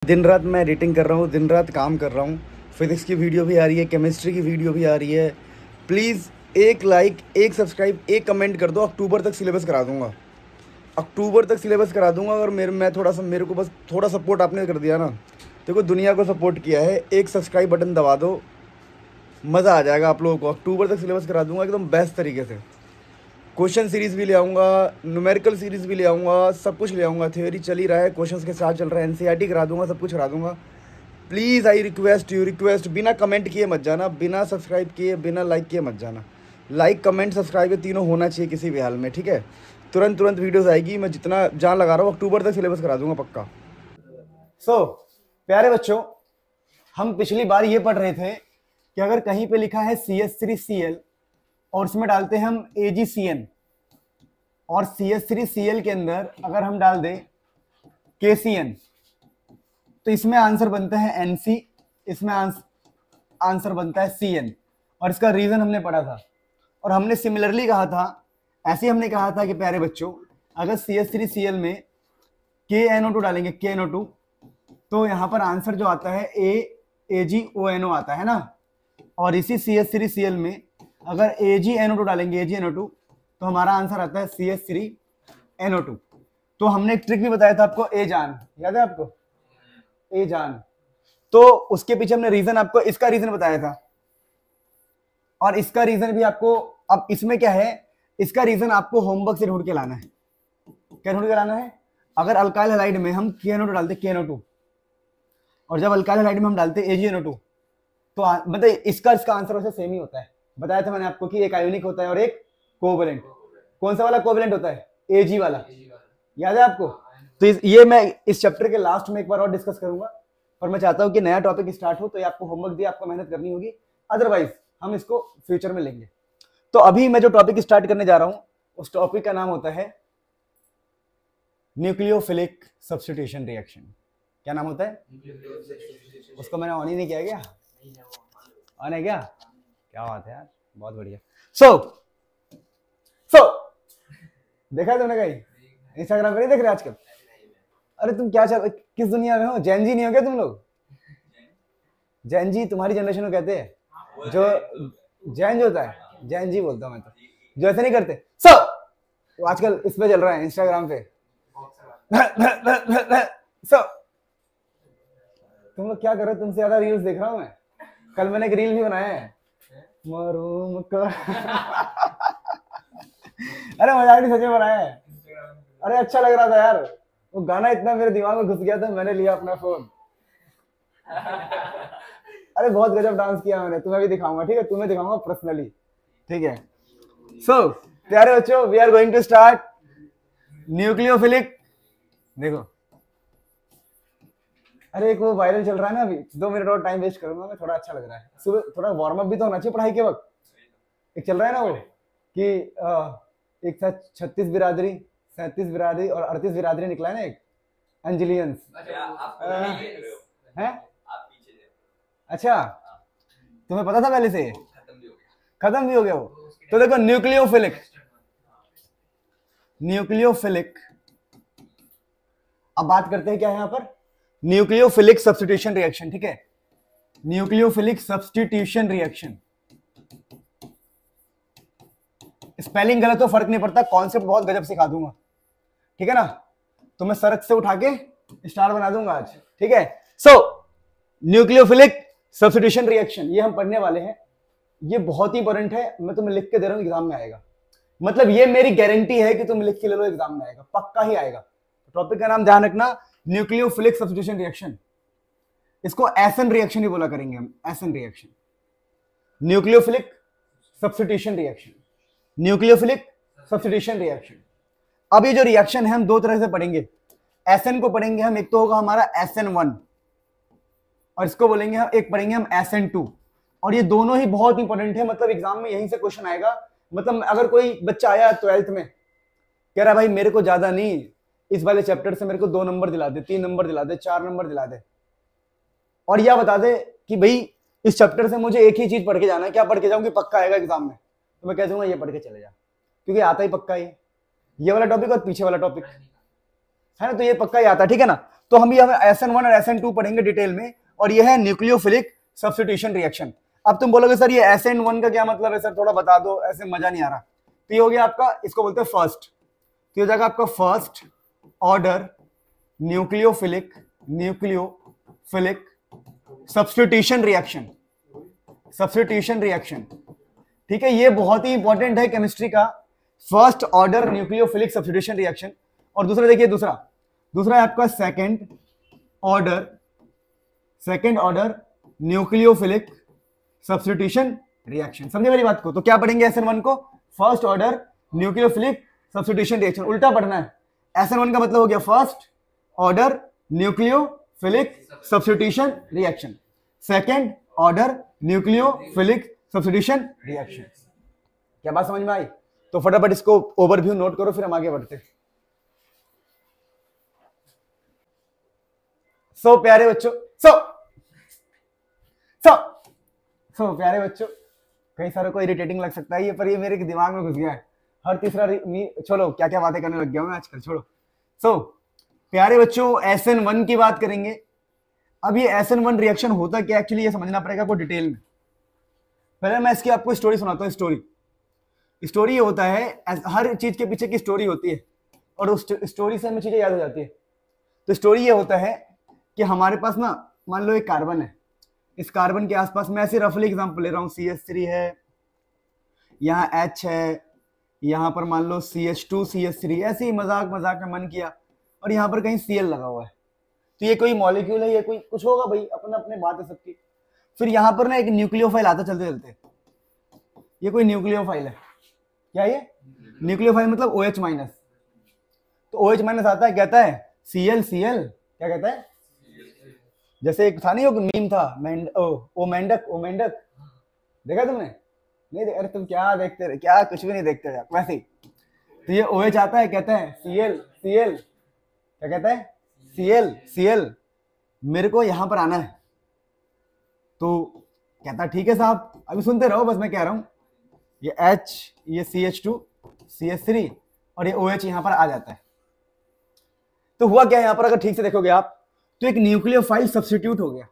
दिन रात मैं एडिटिंग कर रहा हूँ, दिन रात काम कर रहा हूँ। फिज़िक्स की वीडियो भी आ रही है, केमिस्ट्री की वीडियो भी आ रही है। प्लीज़ एक लाइक, एक सब्सक्राइब, एक कमेंट कर दो। अक्टूबर तक सिलेबस करा दूँगा, अक्टूबर तक सिलेबस करा दूँगा। और मेरे को बस थोड़ा सपोर्ट आपने कर दिया ना, देखो दुनिया को सपोर्ट किया है। एक सब्सक्राइब बटन दबा दो, मज़ा आ जाएगा आप लोगों को। अक्टूबर तक सिलेबस करा दूँगा एकदम बेस्ट तरीके से। क्वेश्चन सीरीज़ भी ले आऊँगा, न्यूमेरिकल सीरीज़ भी ले आऊँगा, सब कुछ ले आऊँगा। थ्योरी चल ही रहा है, क्वेश्चंस के साथ चल रहा है, एनसीईआरटी करा दूँगा, सब कुछ करा दूँगा। प्लीज़ आई रिक्वेस्ट यू, बिना कमेंट किए मत जाना, बिना सब्सक्राइब किए, बिना लाइक किए मत जाना। लाइक, कमेंट, सब्सक्राइब ये तीनों होना चाहिए किसी भी हाल में, ठीक है। तुरंत वीडियोस आएगी। मैं जितना जान लगा रहा हूँ अक्टूबर तक सिलेबस करा दूंगा पक्का। प्यारे बच्चों, हम पिछली बार ये पढ़ रहे थे कि अगर कहीं पे लिखा है CH3Cl और उसमें डालते हैं हम AgCN, और CH3Cl के अंदर अगर हम डाल दें KCN, तो इसमें आंसर बनता है NC, इसमें आंसर बनता है CN। और इसका रीजन हमने पढ़ा था, और हमने सिमिलरली कहा था, ऐसे हमने कहा था कि प्यारे बच्चों, अगर CH3Cl में KNO2 डालेंगे, KNO2, तो यहाँ पर आंसर जो आता है AgONO आता है ना। और इसी CH3Cl में अगर AgNO2 डालेंगे, AgNO2, तो हमारा आंसर आता है CH3NO2। तो हमने एक ट्रिक भी बताया था आपको, जान, याद है आपको? जान, तो उसके पीछे हमने रीजन आपको, इसका रीजन बताया था, और इसका रीजन भी आपको। अब इसमें क्या है, इसका रीजन आपको होमवर्क से ढूंढ के लाना है। क्या ढूंढ के लाना है? अगर अल्काइल हैलाइड में हम KNO2 डालते, KNO2, और जब अल्काइल हैलाइड में हम डालते AgNO2, तो मतलब इसका आंसर वैसे सेम ही होता है। बताया था मैंने आपको कि एक आयोनिक होता है और एक कोवैलेंट। कौन सा वाला कोवैलेंट होता है? Ag वाला, याद है आपको? तो ये मैं इस चैप्टर के लास्ट में एक बार और डिस्कस करूंगा, पर मैं चाहता हूं कि नया टॉपिक स्टार्ट हो तो ये आपको होमवर्क दिया, आपको मेहनत करनी होगी, अदरवाइज हम इसको फ्यूचर में लेंगे। तो अभी मैं जो टॉपिक स्टार्ट करने जा रहा हूं, उस टॉपिक का नाम होता है न्यूक्लियोफिलिक सब्स्टिट्यूशन रिएक्शन। क्या नाम होता है उसको? मैंने ऑन ही नहीं किया, क्या ऑन है क्या? क्या बात है यार, बहुत बढ़िया। सो देखा है तुमने कहीं इंस्टाग्राम पर? नहीं देख रहे आजकल? अरे तुम क्या किस दुनिया में हो? जैन जी नहीं हो क्या तुम लोग? जैन जी तुम्हारी जनरेशन को कहते हैं, जो जैन जो होता है, जैन जी बोलता हूं मैं तो, जो ऐसे नहीं करते। वो आजकल इस पे चल रहा है इंस्टाग्राम पे। तुम लोग क्या कर रहे हो? तुमसे ज्यादा रील्स देख रहा हूं मैं। कल मैंने एक रील भी बनाया है, मरूम का। अरे मजाक नहीं, सच में बनाया है। अरे अच्छा लग रहा था यार, वो गाना इतना मेरे दिमाग में घुस गया था, मैंने लिया अपना फोन। अरे बहुत गजब डांस किया मैंने, तुम्हें भी दिखाऊंगा, ठीक है? तुम्हें दिखाऊंगा पर्सनली, ठीक है? प्यारे बच्चों, we are going to start nucleophilic. देखो, अरे एक वो वायरल चल रहा है ना अभी, 2 मिनट और टाइम वेस्ट करूंगा मैं, थोड़ा अच्छा लग रहा है। सुबह थोड़ा वार्म अप भी तो होना चाहिए पढ़ाई के वक्त। एक चल रहा है ना वो कि एक साथ 36 बिरादरी, 37 बिरादरी और 38 बिरादरी निकला है ना, एक एंजिलियंस है। अच्छा, तुम्हें पता था पहले से? खत्म भी हो गया वो। तो देखो, न्यूक्लियोफिलिक, अब बात करते हैं क्या है यहाँ पर, न्यूक्लियोफिलिक सब्स्टिट्यूशन रिएक्शन, ठीक है? Nucleophilic substitution reaction. स्पेलिंग गलत हो फर्क नहीं पड़ता, कॉन्सेप्ट बहुत गजब सिखा दूंगा, ठीक है ना? तो मैं सड़क से उठा के स्टार बना दूंगा आज, ठीक है? न्यूक्लियोफिलिक सब्स्टिट्यूशन रिएक्शन ये हम पढ़ने वाले हैं। ये बहुत ही इंपॉर्टेंट है, मैं तुम्हें लिख के दे रहा हूं, एग्जाम में आएगा। मतलब ये मेरी गारंटी है कि तुम लिख के ले लो, एग्जाम में आएगा, पक्का ही आएगा। टॉपिक का नाम ध्यान रखना, न्यूक्लियोफिलिक सब्स्टिट्यूशन रिएक्शन। इसको एसन रिएक्शन ही बोला करेंगे हम, SN reaction, nucleophilic substitution reaction, nucleophilic substitution reaction. अब ये जो रिएक्शन है हम दो तरह से पढ़ेंगे। एसन को पढ़ेंगे हम, एक तो होगा हमारा SN1, और इसको बोलेंगे हम, एक पढ़ेंगे हम SN2। और ये दोनों ही बहुत इंपॉर्टेंट है, मतलब एग्जाम में यहीं से क्वेश्चन आएगा। मतलब अगर कोई बच्चा आया 12th में, कह रहा भाई मेरे को ज्यादा नहीं, इस वाले चैप्टर से मेरे को 2 नंबर दिला दे, 3 नंबर दिला दे, 4 नंबर दिला दे, और यह बता दे कि भाई इस चैप्टर से मुझे एक ही चीज पढ़ के जाना है, क्या पढ़ के जाऊं कि पक्का आएगा एग्जाम में, तो मैं कह दूंगा ये पढ़ के चले जा, क्योंकि आता ही पक्का ही ये वाला टॉपिक और पीछे वाला टॉपिक है ना, तो ये पक्का ही आता है, ठीक है ना? तो हम ये SN1 और SN2 पढ़ेंगे डिटेल में, और ये है न्यूक्लियोफिलिक सब्स्टिट्यूशन रिएक्शन। अब तुम बोलोगे सर ये SN1 का क्या मतलब है सर, थोड़ा बता दो, ऐसे मजा नहीं आ रहा। तो ये हो गया आपका, इसको बोलते हैं फर्स्ट, तो ये हो जाएगा आपका first order nucleophilic substitution reaction. ठीक है, ये बहुत ही इंपॉर्टेंट है केमिस्ट्री का, first order nucleophilic substitution reaction. और दूसरा देखिए, दूसरा है आपका second order nucleophilic substitution reaction. समझे मेरी बात को? तो क्या पढ़ेंगे SN1 को? First order nucleophilic substitution reaction. उल्टा पढ़ना है, SN1 का मतलब हो गया first order nucleophilic substitution reaction, second order nucleophilic substitution reaction. क्या बात समझ में आई? तो फटाफट इसको ओवरव्यू नोट करो, फिर हम आगे बढ़ते हैं। सो प्यारे बच्चों, सो प्यारे बच्चों, कई सारों को इरिटेटिंग लग सकता है ये, पर ये मेरे दिमाग में घुस गया है। हर तीसरा छोड़ो, क्या क्या बातें करने लग गया हूं मैं आजकल, छोड़ो। सो प्यारे बच्चों, SN1 की बात करेंगे। अब ये SN1 रिएक्शन होता क्या एक्चुअली, ये समझना पड़ेगा आपको डिटेल में। पहले मैं इसकी आपको स्टोरी सुनाता हूँ। स्टोरी ये होता है, हर चीज के पीछे की स्टोरी होती है, और उस स्टोरी से हमें चीजें याद हो जाती है। तो स्टोरी ये होता है कि हमारे पास ना, मान लो एक कार्बन है, इस कार्बन के आसपास मैं ऐसे रफली एग्जांपल ले रहा हूँ, CH3 है, यहाँ H है, यहाँ पर मान लो CH2 CH3, ऐसे ही मजाक में मन किया, और यहाँ पर कहीं Cl लगा हुआ है। तो ये कोई मॉलिक्यूल है, ये कोई कुछ होगा भाई, अपने अपने बात है सबकी। फिर यहाँ पर ना एक न्यूक्लियोफाइल आता चलते चलते, ये कोई न्यूक्लियोफाइल है। क्या ये न्यूक्लियोफाइल मतलब OH माइनस। तो OH माइनस आता है, कहता है Cl, क्या कहता है? जैसे एक था नहीं, वो मीम था, मेंढक, देखा तुमने? नहीं अरे तुम क्या देखते रहे, क्या कुछ भी नहीं देखते यार, वैसे ही। तो ये OH आता है, कहता है Cl, क्या कहता है? Cl, मेरे को यहां पर आना है। तो कहता ठीक है साहब, अभी सुनते रहो, बस मैं कह रहा हूं। ये H, ये CH2 CH3 और ये OH यहां पर आ जाता है। तो हुआ क्या यहां पर, अगर ठीक से देखोगे आप, तो एक न्यूक्लियोफाइल सब्स्टिट्यूट हो गया।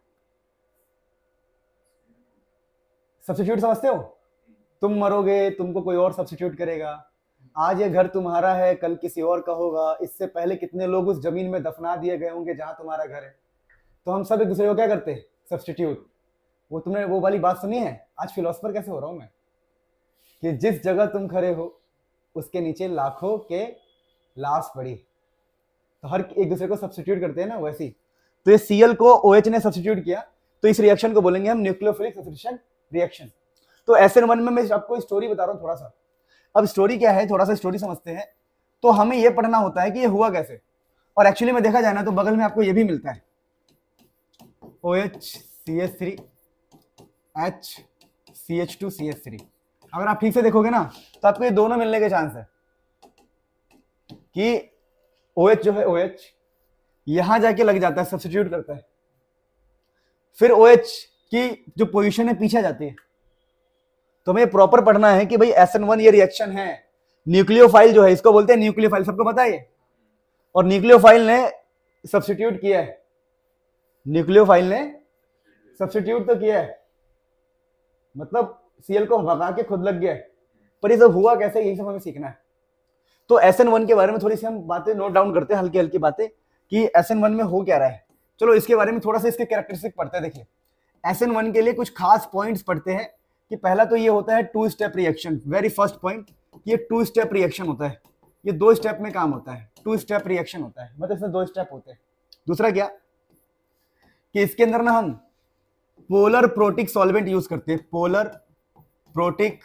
सब्स्टिट्यूट समझते हो? तुम मरोगे, तुमको कोई और सब्स्टिट्यूट करेगा। आज ये घर तुम्हारा है, कल किसी और का होगा। इससे पहले कितने लोग उस जमीन में दफना दिए गए होंगे जहां तुम्हारा घर है। तो हम सब एक दूसरे को क्या करते हैं? सब्स्टिट्यूट। वो तुमने वो वाली बात सुनी है? आज फिलोसफर कैसे हो रहा हूं मैं, कि जिस जगह तुम खड़े हो उसके नीचे लाखों के लाश पड़ी। तो हर एक दूसरे को सब्स्टिट्यूट करते हैं ना, वैसी। तो ये Cl को OH ने सब्स्टिट्यूट किया, तो इस रिएक्शन को बोलेंगे हम न्यूक्लियोफिलिक सब्स्टिट्यूशन रिएक्शन। तो SN1 में मैं आपको स्टोरी बता रहा हूं थोड़ा सा। अब स्टोरी क्या है, थोड़ा सा स्टोरी समझते हैं। तो हमें यह पढ़ना होता है कि ये हुआ कैसे, और एक्चुअली में देखा जाए ना तो बगल में आपको ये भी मिलता है, OH CH3 H CH2 CH3। अगर आप ठीक से देखोगे ना तो आपको ये दोनों मिलने के चांस है, कि OH जो है OH यहां जाके लग जाता है, सब्स्टिट्यूट करता है, फिर OH की जो पोजीशन है पीछे जाती है। तो हमें प्रॉपर पढ़ना है कि भाई SN1 ये रिएक्शन है, न्यूक्लियोफाइल जो है इसको बोलते हैं न्यूक्लियोफाइल, सबको पता है ये। और न्यूक्लियोफाइल ने सब्स्टिट्यूट किया है, न्यूक्लियोफाइल ने सब्स्टिट्यूट तो किया है, मतलब Cl को भगा के खुद लग गया है। पर ये सब हुआ कैसे, यही सब हमें सीखना है। तो SN1 के बारे में थोड़ी सी हम बातें नोट डाउन करते हैं, हल्की हल्की बातें, कि SN1 में हो क्या रहा है। चलो इसके बारे में थोड़ा सा इसके कैरेक्टरिस्टिक पढ़ते हैं। देखिए SN1 के लिए कुछ खास पॉइंट्स पढ़ते हैं, कि पहला तो ये होता है 2 step reaction. Very first point, ये 2 स्टेप रिएक्शन होता है, ये 2 स्टेप में काम होता है, 2 स्टेप रिएक्शन होता है, मतलब इसमें 2 स्टेप होते हैं। दूसरा क्या, कि इसके अंदर ना हम पोलर प्रोटिक सॉल्वेंट यूज करते हैं, polar protic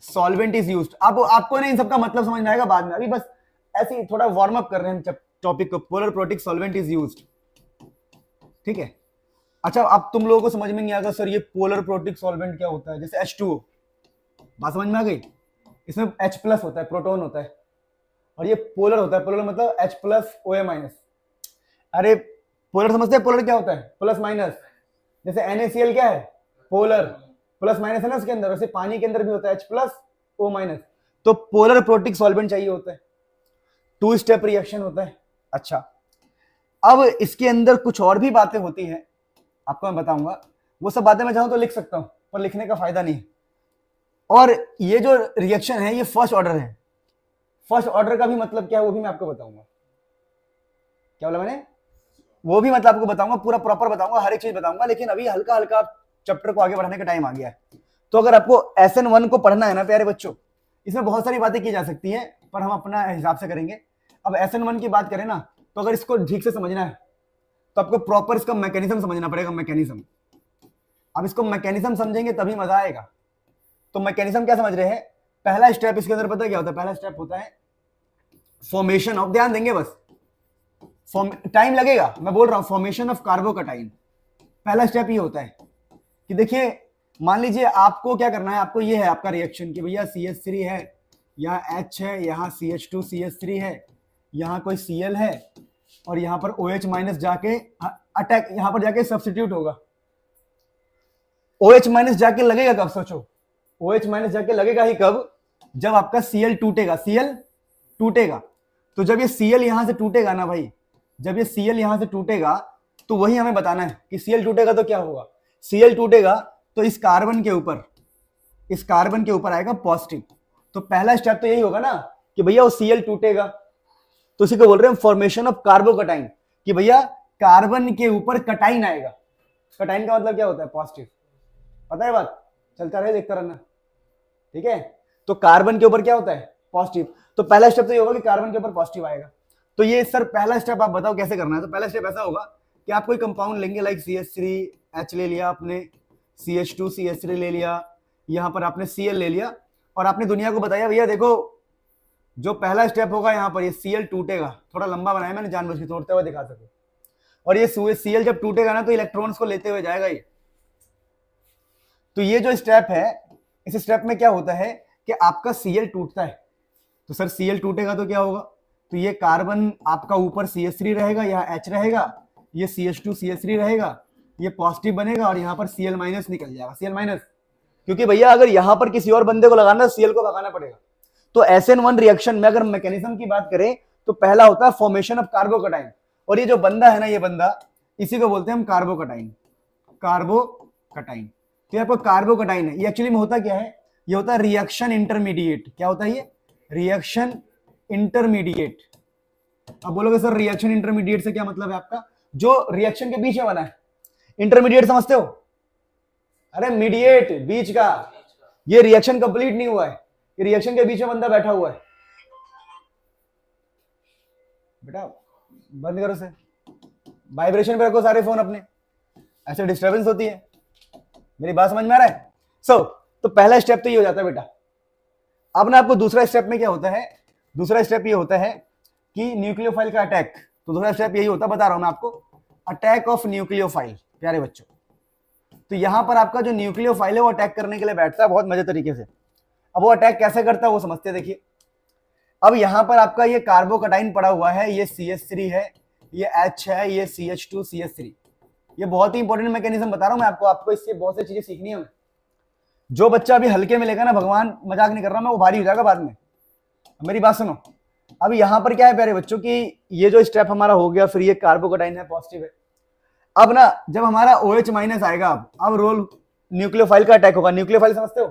solvent is used. अब आपको नहीं इन सबका मतलब समझ में आएगा बाद में, अभी बस ऐसे ही थोड़ा वार्म अप कर रहे हैं टॉपिक को। Polar protic solvent is used, ठीक है। अच्छा, अब तुम लोगों को समझ में नहीं आएगा सर ये पोलर प्रोटिक सॉल्वेंट क्या होता है, जैसे H2O, बात समझ में आ गई? इसमें H+ होता है, प्रोटॉन होता है, और ये पोलर होता है। पोलर मतलब H+ OA-। अरे पोलर समझते हैं, पोलर क्या होता है? Plus minus. जैसे NaCl क्या है? पोलर, प्लस माइनस है ना उसके अंदर, वैसे पानी के अंदर भी होता है H+ O-। तो पोलर प्रोटिक सॉल्वेंट चाहिए होता है, 2 स्टेप रिएक्शन होता है। अच्छा, अब इसके अंदर कुछ और भी बातें होती हैं, आपको मैं बताऊंगा, वो सब बातें मैं चाहूं तो लिख सकता हूं, पर लिखने का फायदा नहीं है। और ये जो रिएक्शन है ये फर्स्ट ऑर्डर है। फर्स्ट ऑर्डर का भी मतलब क्या है वो भी मैं आपको बताऊंगा। क्या बोला मैंने? वो भी मतलब आपको बताऊंगा, पूरा प्रॉपर बताऊंगा, हर एक चीज बताऊंगा, लेकिन अभी हल्का हल्का चैप्टर को आगे बढ़ाने का टाइम आ गया है। तो अगर आपको SN1 को पढ़ना है ना प्यारे बच्चों, इसमें बहुत सारी बातें की जा सकती है, पर हम अपना हिसाब से करेंगे। अब SN1 की बात करें ना, तो अगर इसको ठीक से समझना है तो आपको प्रॉपर इसका मैकेनिज्म समझना पड़ेगा, मैकेनिज्म। अब इसको मैकेनिज्म समझेंगे तभी मजा आएगा। तो मैकेनिज्म क्या समझ रहे हैं? पहला स्टेप इसके अंदर पता क्या होता है? पहला स्टेप होता है फॉर्मेशन ऑफ, ध्यान देंगे बस, टाइम लगेगा, मैं बोल रहा हूं, फॉर्मेशन ऑफ कार्बोकटाइन। पहला स्टेप ये होता है कि देखिए, मान लीजिए आपको क्या करना है, आपको ये है आपका रिएक्शन कि भैया CH3 है, यहाँ H है, यहाँ CH2 CH3 है, यहाँ कोई Cl है, और यहाँ पर OH माइनस जाके अटैक, यहाँ पर जाके सब्स्टिट्यूट होगा। OH माइनस जाके लगेगा कब? सोचो, OH माइनस जाके लगेगा ही कब? जब आपका Cl टूटेगा। Cl टूटेगा, तो जब ये Cl यहां से टूटेगा ना भाई, जब ये Cl यहां से टूटेगा तो वही हमें बताना है कि Cl टूटेगा तो क्या होगा। Cl टूटेगा तो इस कार्बन के ऊपर आएगा पॉजिटिव। तो पहला स्टेप तो यही होगा ना कि भैया वो Cl टूटेगा, तो इसी को बोल रहे हैं फॉर्मेशन ऑफ कार्बोकटाइन, कि भैया कार्बन के ऊपर कटाइन आएगा। कटाइन का मतलब क्या होता है? पॉजिटिव। पता है बात? चलता रहे, देखता रहना, ठीक है। तो कार्बन के ऊपर क्या होता है? पॉजिटिव। तो पहला स्टेप तो ये होगा कि कार्बन के ऊपर पॉजिटिव आएगा। तो ये सर पहला स्टेप आप बताओ कैसे करना है। तो पहला स्टेप ऐसा होगा कि आप कोई कंपाउंड लेंगे, लाइक CH3H ले लिया आपने, CH2 CH3 ले लिया, यहाँ पर आपने Cl ले लिया, और आपने दुनिया को बताया भैया देखो जो पहला स्टेप होगा यहाँ पर ये Cl टूटेगा। थोड़ा लंबा बनाया मैंने जानबूझ के, तोड़ते हुए दिखा सको। और ये Cl जब टूटेगा ना तो इलेक्ट्रॉन्स को लेते हुए जाएगा ये। तो ये जो स्टेप है, इस स्टेप में क्या होता है कि आपका Cl टूटता है। तो सर Cl टूटेगा तो क्या होगा? तो ये कार्बन आपका ऊपर CH3 रहेगा, यहाँ H रहेगा, ये CH2 CH3 रहेगा, ये पॉजिटिव बनेगा, और यहाँ पर Cl माइनस निकल जाएगा। Cl माइनस, क्योंकि भैया अगर यहाँ पर किसी और बंदे को लगाना, Cl को भगाना पड़ेगा। तो SN1 रिएक्शन में अगर मैकेनिज्म की बात करें तो पहला होता है फॉर्मेशन ऑफ कार्बोकटाइन, और ये जो बंदा है ना, ये बंदा, इसी को बोलते हैं हम कार्बोकटाइन। कार्बोकटाइन, तो ये आपको कार्बोकटाइन है। ये एक्चुअली में होता क्या है? ये होता है रिएक्शन इंटरमीडिएट। क्या होता है ये? Reaction intermediate. अब बोलोगे सर रिएक्शन इंटरमीडिएट से क्या मतलब है आपका? जो रिएक्शन के बीच में बना है। इंटरमीडिएट समझते हो? अरे मीडिएट, बीच का। ये रिएक्शन कंप्लीट नहीं हुआ है, ये रिएक्शन के बीच में बंदा बैठा हुआ है। बेटा बंद करो से, वाइब्रेशन पे रखो सारे फोन अपने, ऐसे डिस्टर्बेंस होती है। मेरी बात समझ में आ रहा है? तो पहला स्टेप तो ये हो जाता है बेटा। अब ना आपको दूसरा स्टेप में क्या होता है? दूसरा स्टेप ये होता है कि न्यूक्लियोफाइल का अटैक। तो दूसरा स्टेप यही होता है, बता रहा हूं मैं आपको, अटैक ऑफ न्यूक्लियोफाइल। प्यारे बच्चों, तो यहां पर आपका जो न्यूक्लियोफाइल है वो अटैक करने के लिए बैठता है बहुत मजे तरीके से। अब वो अटैक कैसे करता है वो समझते हैं, देखिए। अब यहां पर आपका ये कार्बोकटाइन पड़ा हुआ है, ये CH3 है, ये H है, ये CH2 CH3। ये बहुत ही इंपॉर्टेंट मैकेनिज्म बता रहा हूं मैं आपको इससे बहुत सी चीजें सीखनी है। जो बच्चा अभी हल्के में लेगा ना, भगवान मजाक नहीं कर रहा मैं, वो भारी हो जाएगा बाद में। मेरी बात सुनो, अब यहां पर क्या है प्यारे बच्चों की, ये जो स्टेप हमारा हो गया, फिर ये कार्बोकटाइन है, पॉजिटिव है। अब ना जब हमारा OH माइनस आएगा, अब रोल न्यूक्लियोफाइल का अटैक होगा। न्यूक्लियोफाइल समझते हो?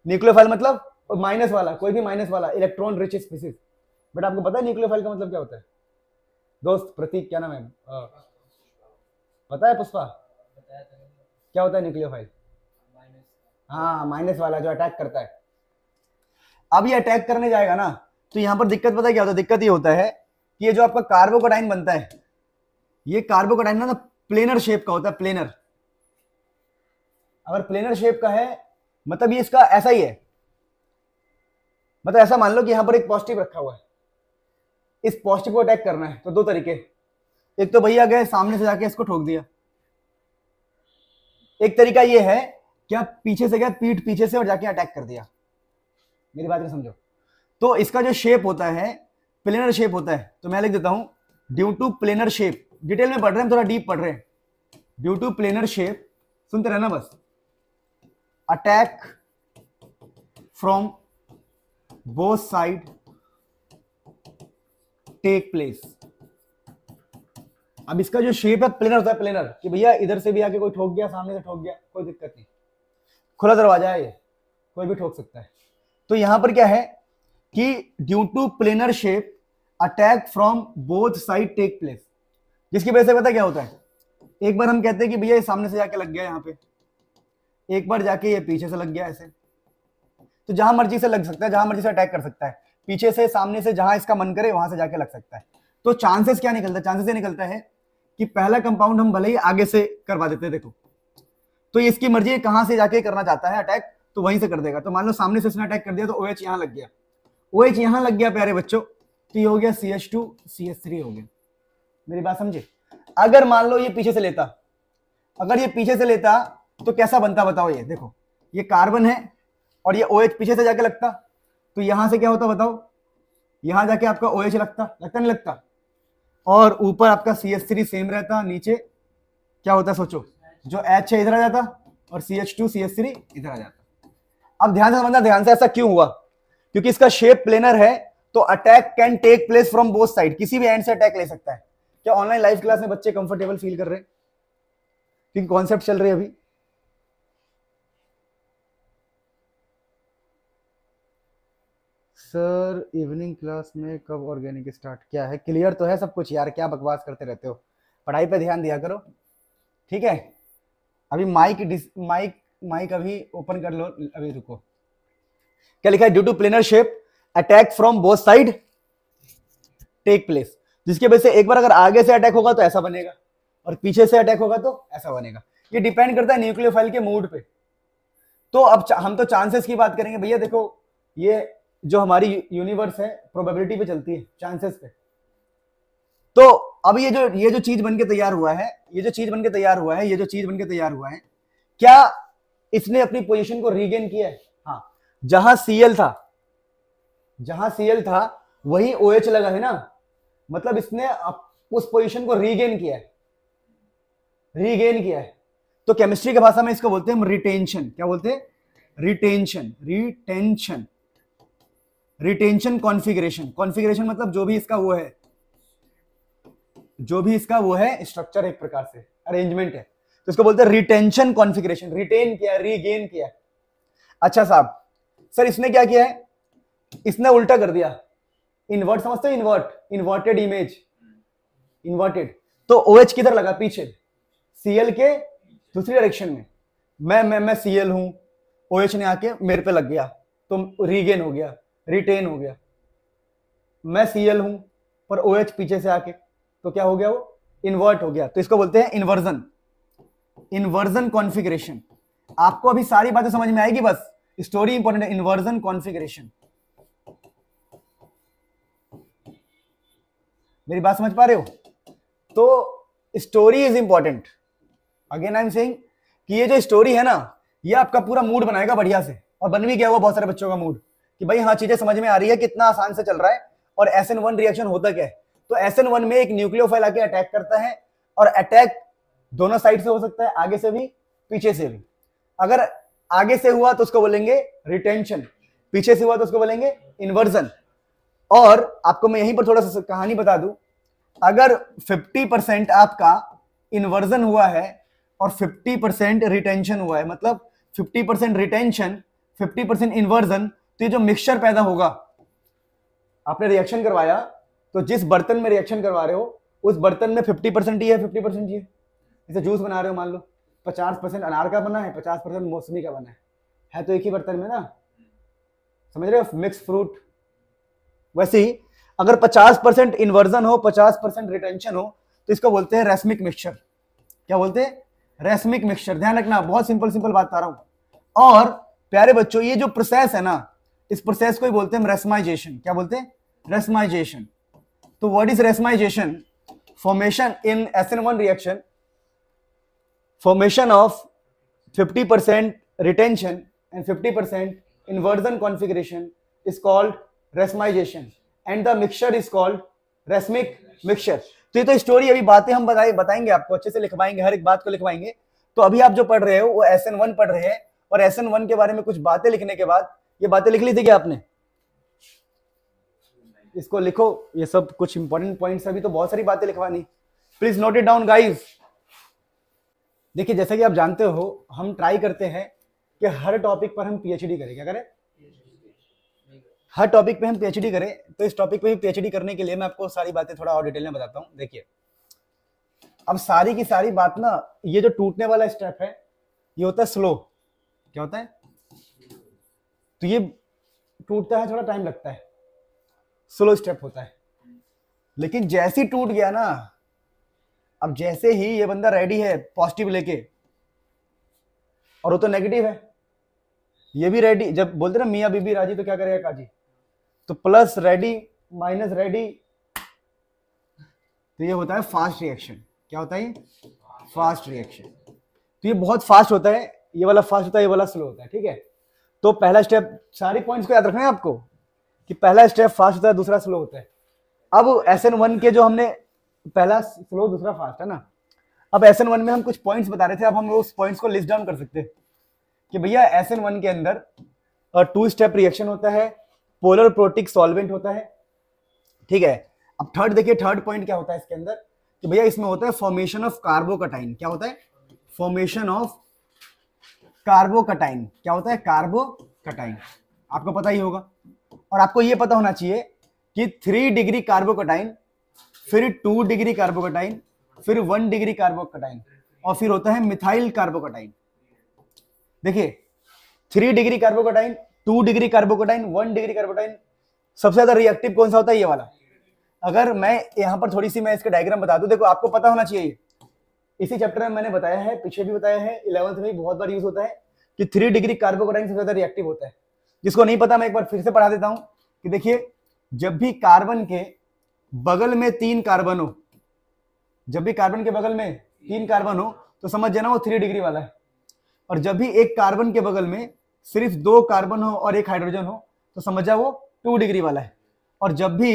न्यूक्लियोफाइल मतलब माइनस वाला, कोई भी माइनस वाला, इलेक्ट्रॉन रिच स्पीसीज। बट आपको पता है न्यूक्लियोफाइल का मतलब क्या होता है? दोस्त प्रतीक, क्या नाम है? पता है पुष्पा? क्या होता है न्यूक्लियोफाइल? हाँ, माइनस वाला जो अटैक करता है। अब ये अटैक करने जाएगा ना, तो यहां पर दिक्कत पता है क्या होता है? दिक्कत ये होता है कि ये जो आपका कार्बोकटाइन बनता है, ये कार्बोकटाइन ना प्लेनर शेप का होता है, प्लेनर। अगर प्लेनर शेप का है मतलब ये इसका ऐसा ही है, मतलब ऐसा मान लो कि यहां पर एक पॉजिटिव रखा हुआ है, इस पॉजिटिव को अटैक करना है तो दो तरीके। एक तो भैया गए सामने से जाके इसको ठोक दिया, एक तरीका ये है कि आप पीछे से गए, पीठ पीछे से, और जाके अटैक कर दिया। मेरी बात को समझो। तो इसका जो शेप होता है प्लेनर शेप होता है। तो मैं लिख देता हूं, due to planar shape, detail में पढ़ रहे हैं, थोड़ा डीप पढ़ रहे हैं। ड्यू टू प्लेनर शेप, सुनते रहना बस, attack from both side take place. अब इसका जो शेप है प्लेनर होता है, प्लेनर, कि भैया इधर से भी आके कोई ठोक गया, सामने से ठोक गया, कोई दिक्कत नहीं, खुला दरवाजा है ये, कोई भी ठोक सकता है। तो यहां पर क्या है कि due to planar shape attack from both side take place, जिसकी वजह से पता क्या होता है, एक बार हम कहते हैं कि भैया ये सामने से जाके लग गया यहाँ पे, एक बार जाके ये पीछे से लग गया ऐसे, तो जहां मर्जी से लग सकता है, जहां मर्जी से अटैक कर सकता है, पीछे से, सामने से, जहां इसका मन करे वहां से जाके लग सकता है। तो चांसेस क्या निकलता है, चांसेस ये निकलता है कि पहला कंपाउंड हम भले ही आगे से करवा देते हैं, देखो तो ये इसकी मर्जी है कहां से जाके करना चाहता है अटैक, तो वहीं से कर देगा। तो मान लो सामने से इसने अटैक कर दिया तो OH यहां लग गया, OH यहां लग गया प्यारे बच्चों, तो ये हो गया CH2 CH3 हो गया। मेरी बात समझे? अगर मान लो ये पीछे से लेता, अगर ये पीछे से लेता तो कैसा बनता बताओ, ये देखो ये कार्बन है और ये OH पीछे से जाके लगता, तो यहां से क्या होता बताओ, यहां जाके आपका OH लगता, लगता नहीं लगता, और ऊपर आपका CH3 सेम रहता, नीचे क्या होता सोचो, जो H है इधर आ जाता और CH2 CH3 इधर आ जाता। अब ध्यान से समझना, ध्यान से, ऐसा क्यों हुआ, क्योंकि इसका शेप प्लेनर है, तो attack can take place from both side, किसी भी एंड से अटैक ले सकता है। क्या ऑनलाइन लाइव क्लास में बच्चे कंफर्टेबल फील कर रहे हैं, क्योंकि कॉन्सेप्ट चल रही है अभी? सर इवनिंग क्लास में कब ऑर्गेनिक स्टार्ट, क्या है, क्लियर तो है सब कुछ यार, क्या बकवास करते रहते हो, पढ़ाई पे ध्यान दिया करो, ठीक है। अभी माइक अभी ओपन कर लो, अभी रुको। क्या लिखा है, due to planar shape attack from both side take place, जिसके वजह से एक बार अगर आगे से अटैक होगा तो ऐसा बनेगा और पीछे से अटैक होगा तो ऐसा बनेगा। ये डिपेंड करता है न्यूक्लियोफाइल के मूड पे। तो अब हम तो चांसेस की बात करेंगे भैया, देखो ये जो हमारी यूनिवर्स है प्रोबेबिलिटी पे चलती है, चांसेस पे। तो अब ये जो चीज बनके तैयार हुआ है, ये जो चीज बनके तैयार हुआ है, ये जो चीज बनके तैयार हुआ है, क्या इसने अपनी पोजीशन को रीगेन किया है? हाँ, जहां Cl था वही OH लगा है ना, मतलब इसने उस पोजीशन को रीगेन किया है, रीगेन किया है। तो केमिस्ट्री की भाषा में इसको बोलते हैं हम रिटेंशन। क्या बोलते हैं? Retention. Retention, retention configuration. Configuration मतलब जो भी इसका वो है, जो भी इसका वो है स्ट्रक्चर, एक प्रकार से अरेंजमेंट है, तो इसको बोलते हैं रिटेंशन कॉन्फ़िगरेशन। रिटेन किया, रीगेन किया। अच्छा साहब, सर इसने क्या किया है, इसने उल्टा कर दिया, इन्वर्ट, समझते हो? Invert, inverted image, inverted. तो OH किधर लगा? पीछे, Cl के दूसरी डायरेक्शन में। मैं Cl हूं, OH ने आके मेरे पे लग गया तो रीगेन हो गया, रिटेन हो गया। मैं Cl हूं पर OH पीछे से आके, तो क्या हो गया, वो इन्वर्ट हो गया। तो इसको बोलते हैं इन्वर्जन, इन्वर्जन कॉन्फ़िगरेशन। आपको अभी सारी बातें समझ में आएगी, बस स्टोरी इंपॉर्टेंट है। इन्वर्जन कॉन्फ़िगरेशन, मेरी बात समझ पा रहे हो? तो story is important. Again I am saying कि ये जो स्टोरी है ना, ये आपका पूरा मूड बनाएगा बढ़िया से, और बन भी गया हुआ बहुत सारे बच्चों का मूड कि भाई हाँ चीजें समझ में आ रही है, कितना आसान से चल रहा है, और SN1 रिएक्शन होता क्या है। तो SN1 में एक न्यूक्लियोफाइल आके अटैक करता है, और अटैक दोनों साइड से हो सकता है, आगे से भी पीछे से भी। अगर आगे से हुआ तो उसको बोलेंगे रिटेंशन, पीछे से हुआ तो उसको बोलेंगे इन्वर्जन। और आपको मैं यहीं पर थोड़ा सा कहानी बता दूं, अगर 50% आपका इन्वर्जन हुआ है और 50% रिटेंशन हुआ है, मतलब 50% रिटेंशन 50% इन्वर्जन, तो ये जो मिक्सचर पैदा होगा, आपने रिएक्शन करवाया तो जिस बर्तन में रिएक्शन करवा रहे हो उस बर्तन में 50% ही है, 50% ही है। जैसे जूस बना रहे हो, मान लो 50% अनार का बना है, 50% मौसमी का बना है तो एक ही बर्तन में ना, समझ रहे हो, मिक्स फ्रूट। वैसे ही अगर 50% इन्वर्जन हो, 50% रिटेंशन हो, तो इसको बोलते हैं रेसमिक मिक्सचर। क्या बोलते हैं? Racemic mixture. ध्यान रखना, बहुत सिंपल सिंपल बात बता रहा हूं। और प्यारे बच्चों, ये जो प्रोसेस है ना, इस प्रोसेस को ही बोलते हैं रेसमाइजेशन। क्या बोलते हैं? रेसमाइजेशन। तो what is racemisation? Formation in SN1 reaction, formation of 50% retention and 50% inversion configuration is called racemisation, and the mixture is called racemic mixture. तो ये तो स्टोरी, अभी बातें हम बताएंगे आपको, अच्छे से लिखवाएंगे, हर एक बात को लिखवाएंगे। तो अभी आप जो पढ़ रहे हो वो SN1 पढ़ रहे हैं, और SN1 के बारे में कुछ बातें लिखने के बाद, ये बातें लिख ली थी क्या आपने? इसको लिखो, ये सब कुछ इंपॉर्टेंट पॉइंट्स, अभी तो बहुत सारी बातें लिखवानी। Please note it down guys. देखिए जैसा कि आप जानते हो हम ट्राई करते हैं कि हर टॉपिक पर हम पीएचडी करें। क्या करें? हर टॉपिक पे हम पीएचडी करें। तो इस टॉपिक पे भी पीएचडी करने के लिए मैं आपको सारी बातें थोड़ा और डिटेल में बताता हूं। देखिए अब सारी की सारी बात ना, ये जो टूटने वाला स्टेप है ये होता है स्लो। क्या होता है? तो ये टूटता है, थोड़ा टाइम लगता है, स्लो स्टेप होता है। लेकिन जैसे ही टूट गया ना, अब जैसे ही ये बंदा रेडी है पॉजिटिव लेके, और वो तो नेगेटिव है, ये भी रेडी, जब बोलते ना मियाँ बीबी राजी तो क्या करेगा काजी, तो प्लस रेडी माइनस रेडी, तो ये होता है फास्ट रिएक्शन। क्या होता है? Fast reaction. तो ये बहुत फास्ट होता है, ये वाला फास्ट होता है, ये वाला स्लो होता है। ठीक है, तो पहला स्टेप, सारी पॉइंट्स को याद रखना है आपको कि पहला स्टेप फास्ट होता है, दूसरा स्लो होता है। अब SN1 के जो हमने पहला स्लो दूसरा फास्ट है ना, अब SN1 में हम कुछ पॉइंट्स बता रहे थे, अब हम उस पॉइंट्स को लिस्ट डाउन कर सकते हैं कि भैया SN1 के अंदर 2 स्टेप रिएक्शन होता है, पोलर प्रोटिक सॉल्वेंट होता है। ठीक है, अब थर्ड देखिए, थर्ड पॉइंट क्या होता है इसके अंदर कि भैया इसमें होता है फॉर्मेशन ऑफ कार्बोकटाइन। क्या होता है? Formation of कार्बोकटाइन। क्या होता है? कार्बोकटाइन। आपको पता ही होगा, और आपको ये पता होना चाहिए कि 3 डिग्री कार्बोकटाइन, फिर 2 डिग्री कार्बोकटाइन, फिर 1 डिग्री कार्बोकटाइन, और फिर होता है मिथाइल कार्बोकटाइन। देखिए 3 डिग्री कार्बोकटाइन, 2 डिग्री कार्बोकटाइन, 1 डिग्री कार्बोकटाइन, सबसे ज्यादा रिएक्टिव कौन सा होता है? ये वाला। अगर मैं यहां पर थोड़ी सी मैं इसका डायग्राम बता दूं, देखो आपको पता होना चाहिए, इसी चैप्टर में मैंने बताया है, पीछे भी बताया है, 11th में भी बहुत बार यूज होता है कि 3 डिग्री कार्बोकटाइन सबसे ज्यादा रिएक्टिव होता है। जिसको नहीं पता मैं एक बार फिर से पढ़ा देता हूं कि देखिए जब भी कार्बन के बगल में 3 कार्बन हो, जब भी कार्बन के बगल में 3 कार्बन हो तो समझ जाना वो 3 डिग्री वाला है। और जब भी एक कार्बन के बगल में सिर्फ 2 कार्बन हो और एक हाइड्रोजन हो तो समझ जाओ वो 2 डिग्री वाला है। और जब भी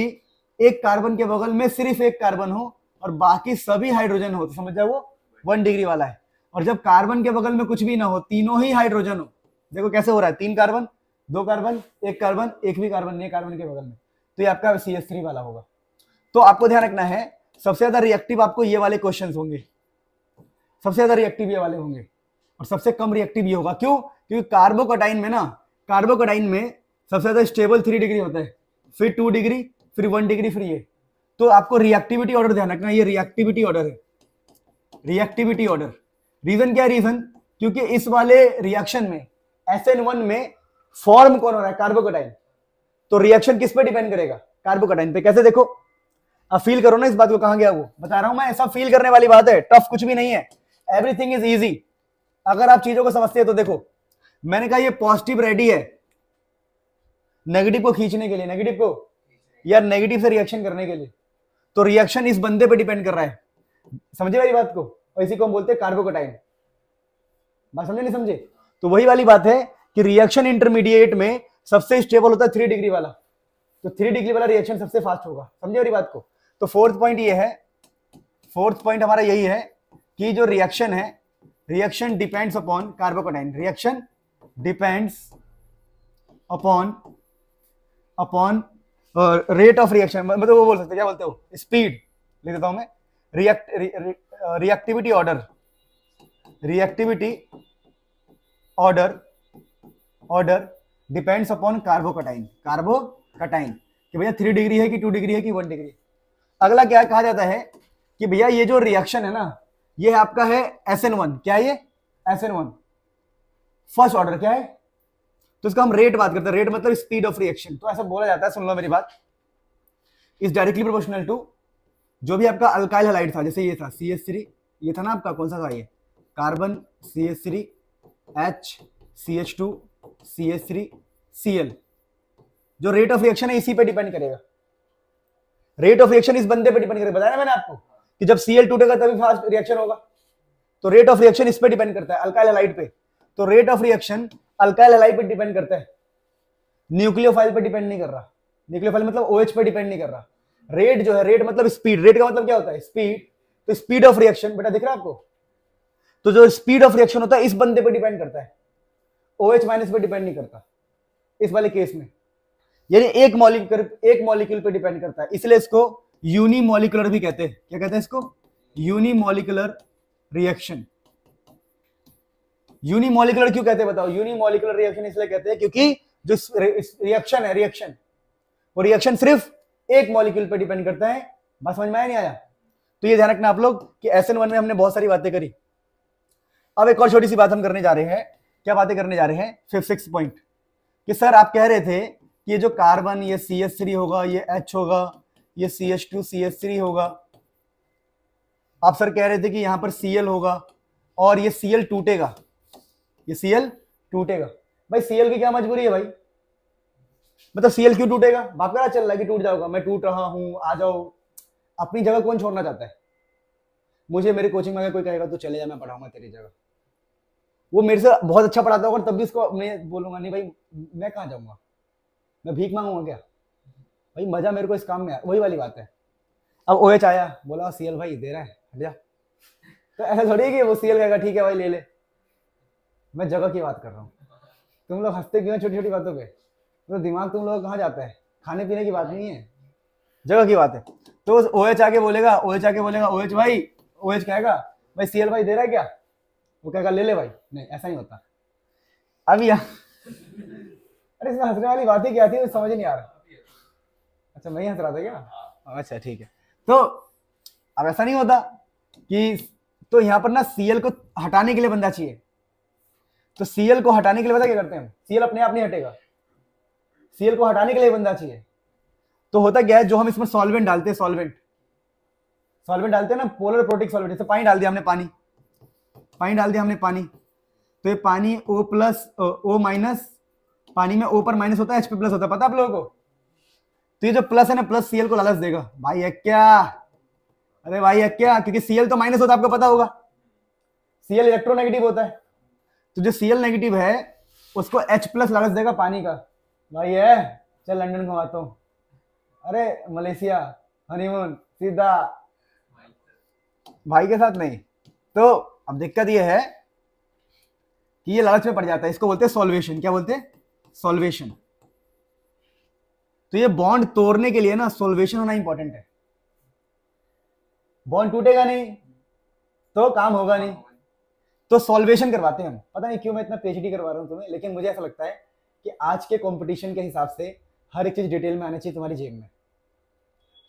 एक कार्बन के बगल में सिर्फ एक कार्बन हो और बाकी सभी हाइड्रोजन हो तो समझ जाओ वो 1 डिग्री वाला है। और जब कार्बन के बगल में कुछ भी ना हो, तीनों ही हाइड्रोजन हो, देखो कैसे हो रहा है, 3 कार्बन, 2 कार्बन, एक कार्बन, एक भी कार्बन नहीं कार्बन के बगल में, तो ये आपका CH3 वाला होगा। तो आपको ध्यान रखना है सबसे ज्यादा रिएक्टिव आपको ये वाले क्वेश्चंस होंगे, सबसे ज्यादा रिएक्टिव ये वाले होंगे, और सबसे कम रिएक्टिव ये होगा। क्यों? क्योंकि कार्बोकटाइन में ना, कार्बोकटाइन में सबसे ज्यादा स्टेबल 3 डिग्री होता है, फिर 2 डिग्री, फिर 1 डिग्री, फिर ये। तो आपको रिएक्टिविटी ऑर्डर ध्यान रखना, ये रिएक्टिविटी ऑर्डर है, रिएक्टिविटी ऑर्डर। रीजन क्या है? रीजन क्योंकि इस वाले रिएक्शन में SN1 में फॉर्म कौन हो रहा है? कार्बोकटाइन। तो रिएक्शन किस पे डिपेंड करेगा? कार्बोकटाइन पे। कैसे? देखो अब फील करो ना इस बात को, कहां गया वो बता रहा हूं मैं, ऐसा फील करने वाली बात है, टफ कुछ भी नहीं है, एवरीथिंग इज इजी अगर आप चीजों को समझते हैं तो। देखो मैंने कहा ये पॉजिटिव रेडी है नेगेटिव को खींचने के लिए, नेगेटिव को या नेगेटिव से रिएक्शन करने के लिए, तो रिएक्शन इस बंदे पे डिपेंड कर रहा है। समझे वाली बात को? और इसी को हम बोलते हैं कार्बोकटाइन। बात समझे नहीं समझे? तो वही वाली बात है कि रिएक्शन इंटरमीडिएट में सबसे स्टेबल होता है 3 डिग्री वाला, तो 3 डिग्री वाला रिएक्शन सबसे फास्ट होगा। समझे वाली बात को? तो फोर्थ पॉइंट ये है, फोर्थ पॉइंट हमारा यही है कि जो रिएक्शन है, reaction depends upon कार्बोकटाइन, reaction depends upon rate of reaction, मतलब वो बोल सकते क्या बोलते हो, स्पीड लिख देता हूं मैं, reactivity order, reactivity order depends upon कार्बोकटाइन, कार्बोकटाइन कि भैया 3 डिग्री है कि 2 डिग्री है कि 1 डिग्री। अगला क्या कहा जाता है कि भैया ये जो रिएक्शन है ना, ये आपका है SN1। क्या है ये? SN1 first order. क्या है? तो इसका हम रेट बात करते हैं, रेट मतलब स्पीड ऑफ रिएक्शन। तो ऐसा बोला जाता है, सुन लो मेरी बात, इज डायरेक्टली प्रोपोर्शनल टू जो भी आपका अल्काइल हैलाइड था, जैसे ये था CH3, ये था ना आपका कौन सा था, ये carbon CH3 H CH2 CH3 Cl, जो रेट ऑफ रिएक्शन है इसी पे डिपेंड करेगा। रेट ऑफ रिएक्शन इस बंदे पे डिपेंड करेगा, बताया ना मैंने आपको कि जब Cl टूटेगा तभी फास्ट रिएक्शन होगा, तो रेट ऑफ रिएक्शन इस पे डिपेंड करता है, अल्काइल हैलाइड पे। तो rate of reaction alkyl halide पे डिपेंड करता है, न्यूक्लियोफाइल पे डिपेंड नहीं कर रहा। न्यूक्लियोफाइल मतलब OH पे डिपेंड नहीं कर रहा। रेट जो है, रेट मतलब स्पीड, रेट का मतलब क्या होता है? स्पीड। तो स्पीड ऑफ रिएक्शन बेटा दिख रहा है आपको, तो जो स्पीड ऑफ रिएक्शन होता है इस बंदे पे डिपेंड करता है, OH माइनस पे डिपेंड नहीं करता इस वाले केस में, यानी एक मॉलिक्यूल पे डिपेंड करता है, इसलिए इसको यूनिमॉलिक्यूलर भी कहते हैं। क्या कहते हैं इसको? Unimolecular reaction. यूनिमोलिकुलर क्यों कहते हैं बताओ? यूनिमोलिकुलर रिएक्शन इसलिए कहते हैं क्योंकि जो रिएक्शन है, रिएक्शन, वो रिएक्शन सिर्फ एक मॉलिक्यूल पे डिपेंड करता है। बात समझ में आया नहीं आया? तो ये ध्यान रखना आप लोग कि SN1 में हमने बहुत सारी बातें करी। अब एक और छोटी सी बात हम करने जा रहे हैं। क्या बातें करने जा रहे हैं? 5-6 पॉइंट कि सर आप कह रहे थे कि ये जो कार्बन, ये CH3 होगा, ये H होगा, ये CH2 CH3 होगा। आप सर कह रहे थे कि यहां पर Cl होगा और ये Cl टूटेगा, ये Cl टूटेगा। भाई Cl की क्या मजबूरी है भाई? मतलब Cl क्यों टूटेगा? बाप का चल रहा है कि टूट जाओगा, मैं टूट रहा हूं, आ जाओ। अपनी जगह कौन छोड़ना चाहता है? मुझे मेरे कोचिंग में अगर कोई कहेगा तो चले जा, मैं पढ़ाऊंगा तेरी जगह, वो मेरे से बहुत अच्छा पढ़ाता होगा, तब भी उसको मैं बोलूंगा नहीं भाई, मैं कहाँ जाऊंगा, मैं भीख मांगूंगा क्या? भाई मजा मेरे को इस काम में है। वही वाली बात है। अब OH आया, बोला Cl भाई दे रहा है, हट जा। तो ऐसा थोड़ी है कि वो Cl कहेगा ठीक है भाई ले ले। मैं जगह की बात कर रहा हूँ। तुम लोग हंसते क्यों छोटी छोटी बातों पे? तो दिमाग तुम लोग कहाँ जाता है? खाने पीने की बात नहीं है, जगह की बात है। तो OH आके बोलेगा, OH भाई, OH कहेगा भाई Cl भाई दे रहा है क्या? वो कहेगा ले ले भाई। नहीं, ऐसा नहीं होता। अब यहाँ अरे इसमें हंसने वाली बात ही क्या थी, समझ नहीं आ रहा। अच्छा मैं ही हंस रहा था क्या? अच्छा ठीक है। तो अब ऐसा नहीं होता कि, तो यहाँ पर ना Cl को हटाने के लिए बंदा चाहिए। तो Cl को हटाने के लिए पता क्या करते हैं हम? Cl अपने आप नहीं हटेगा, Cl को हटाने के लिए बंदा चाहिए। तो होता क्या है, जो हम इसमें सॉल्वेंट डालते हैं, सॉल्वेंट डालते हैं ना, पोलर प्रोटिक सॉल्वेंट। जैसे पानी डाल दिया हमने, पानी, तो ये पानी O+O-, पानी में O पर माइनस होता है, H पे प्लस होता है, पता आप लोगों को? तो ये जो प्लस है ना, प्लस Cl को लालच देगा, भाई है क्या? अरे भाई है क्या? क्योंकि Cl तो माइनस होता है, आपको पता होगा, Cl इलेक्ट्रोनेगेटिव होता है। तो जो Cl नेगेटिव है उसको H+ लालच देगा पानी का, भाई है चल लंदन घुमाता हूं, अरे मलेशिया हनीमून सीधा, भाई के साथ नहीं। तो अब दिक्कत ये है कि ये लालच में पड़ जाता है। इसको बोलते हैं सॉल्वेशन। क्या बोलते हैं? सॉल्वेशन। तो ये बॉन्ड तोड़ने के लिए ना सॉल्वेशन होना इंपॉर्टेंट है। बॉन्ड टूटेगा नहीं तो काम होगा नहीं, तो सॉल्वेशन करवाते हैं हम। पता नहीं क्यों मैं इतना PhD करवा रहा हूं तुम्हें, लेकिन मुझे ऐसा लगता है कि आज के कंपटीशन के हिसाब से हर एक चीज डिटेल में आनी चाहिए तुम्हारी जेब में।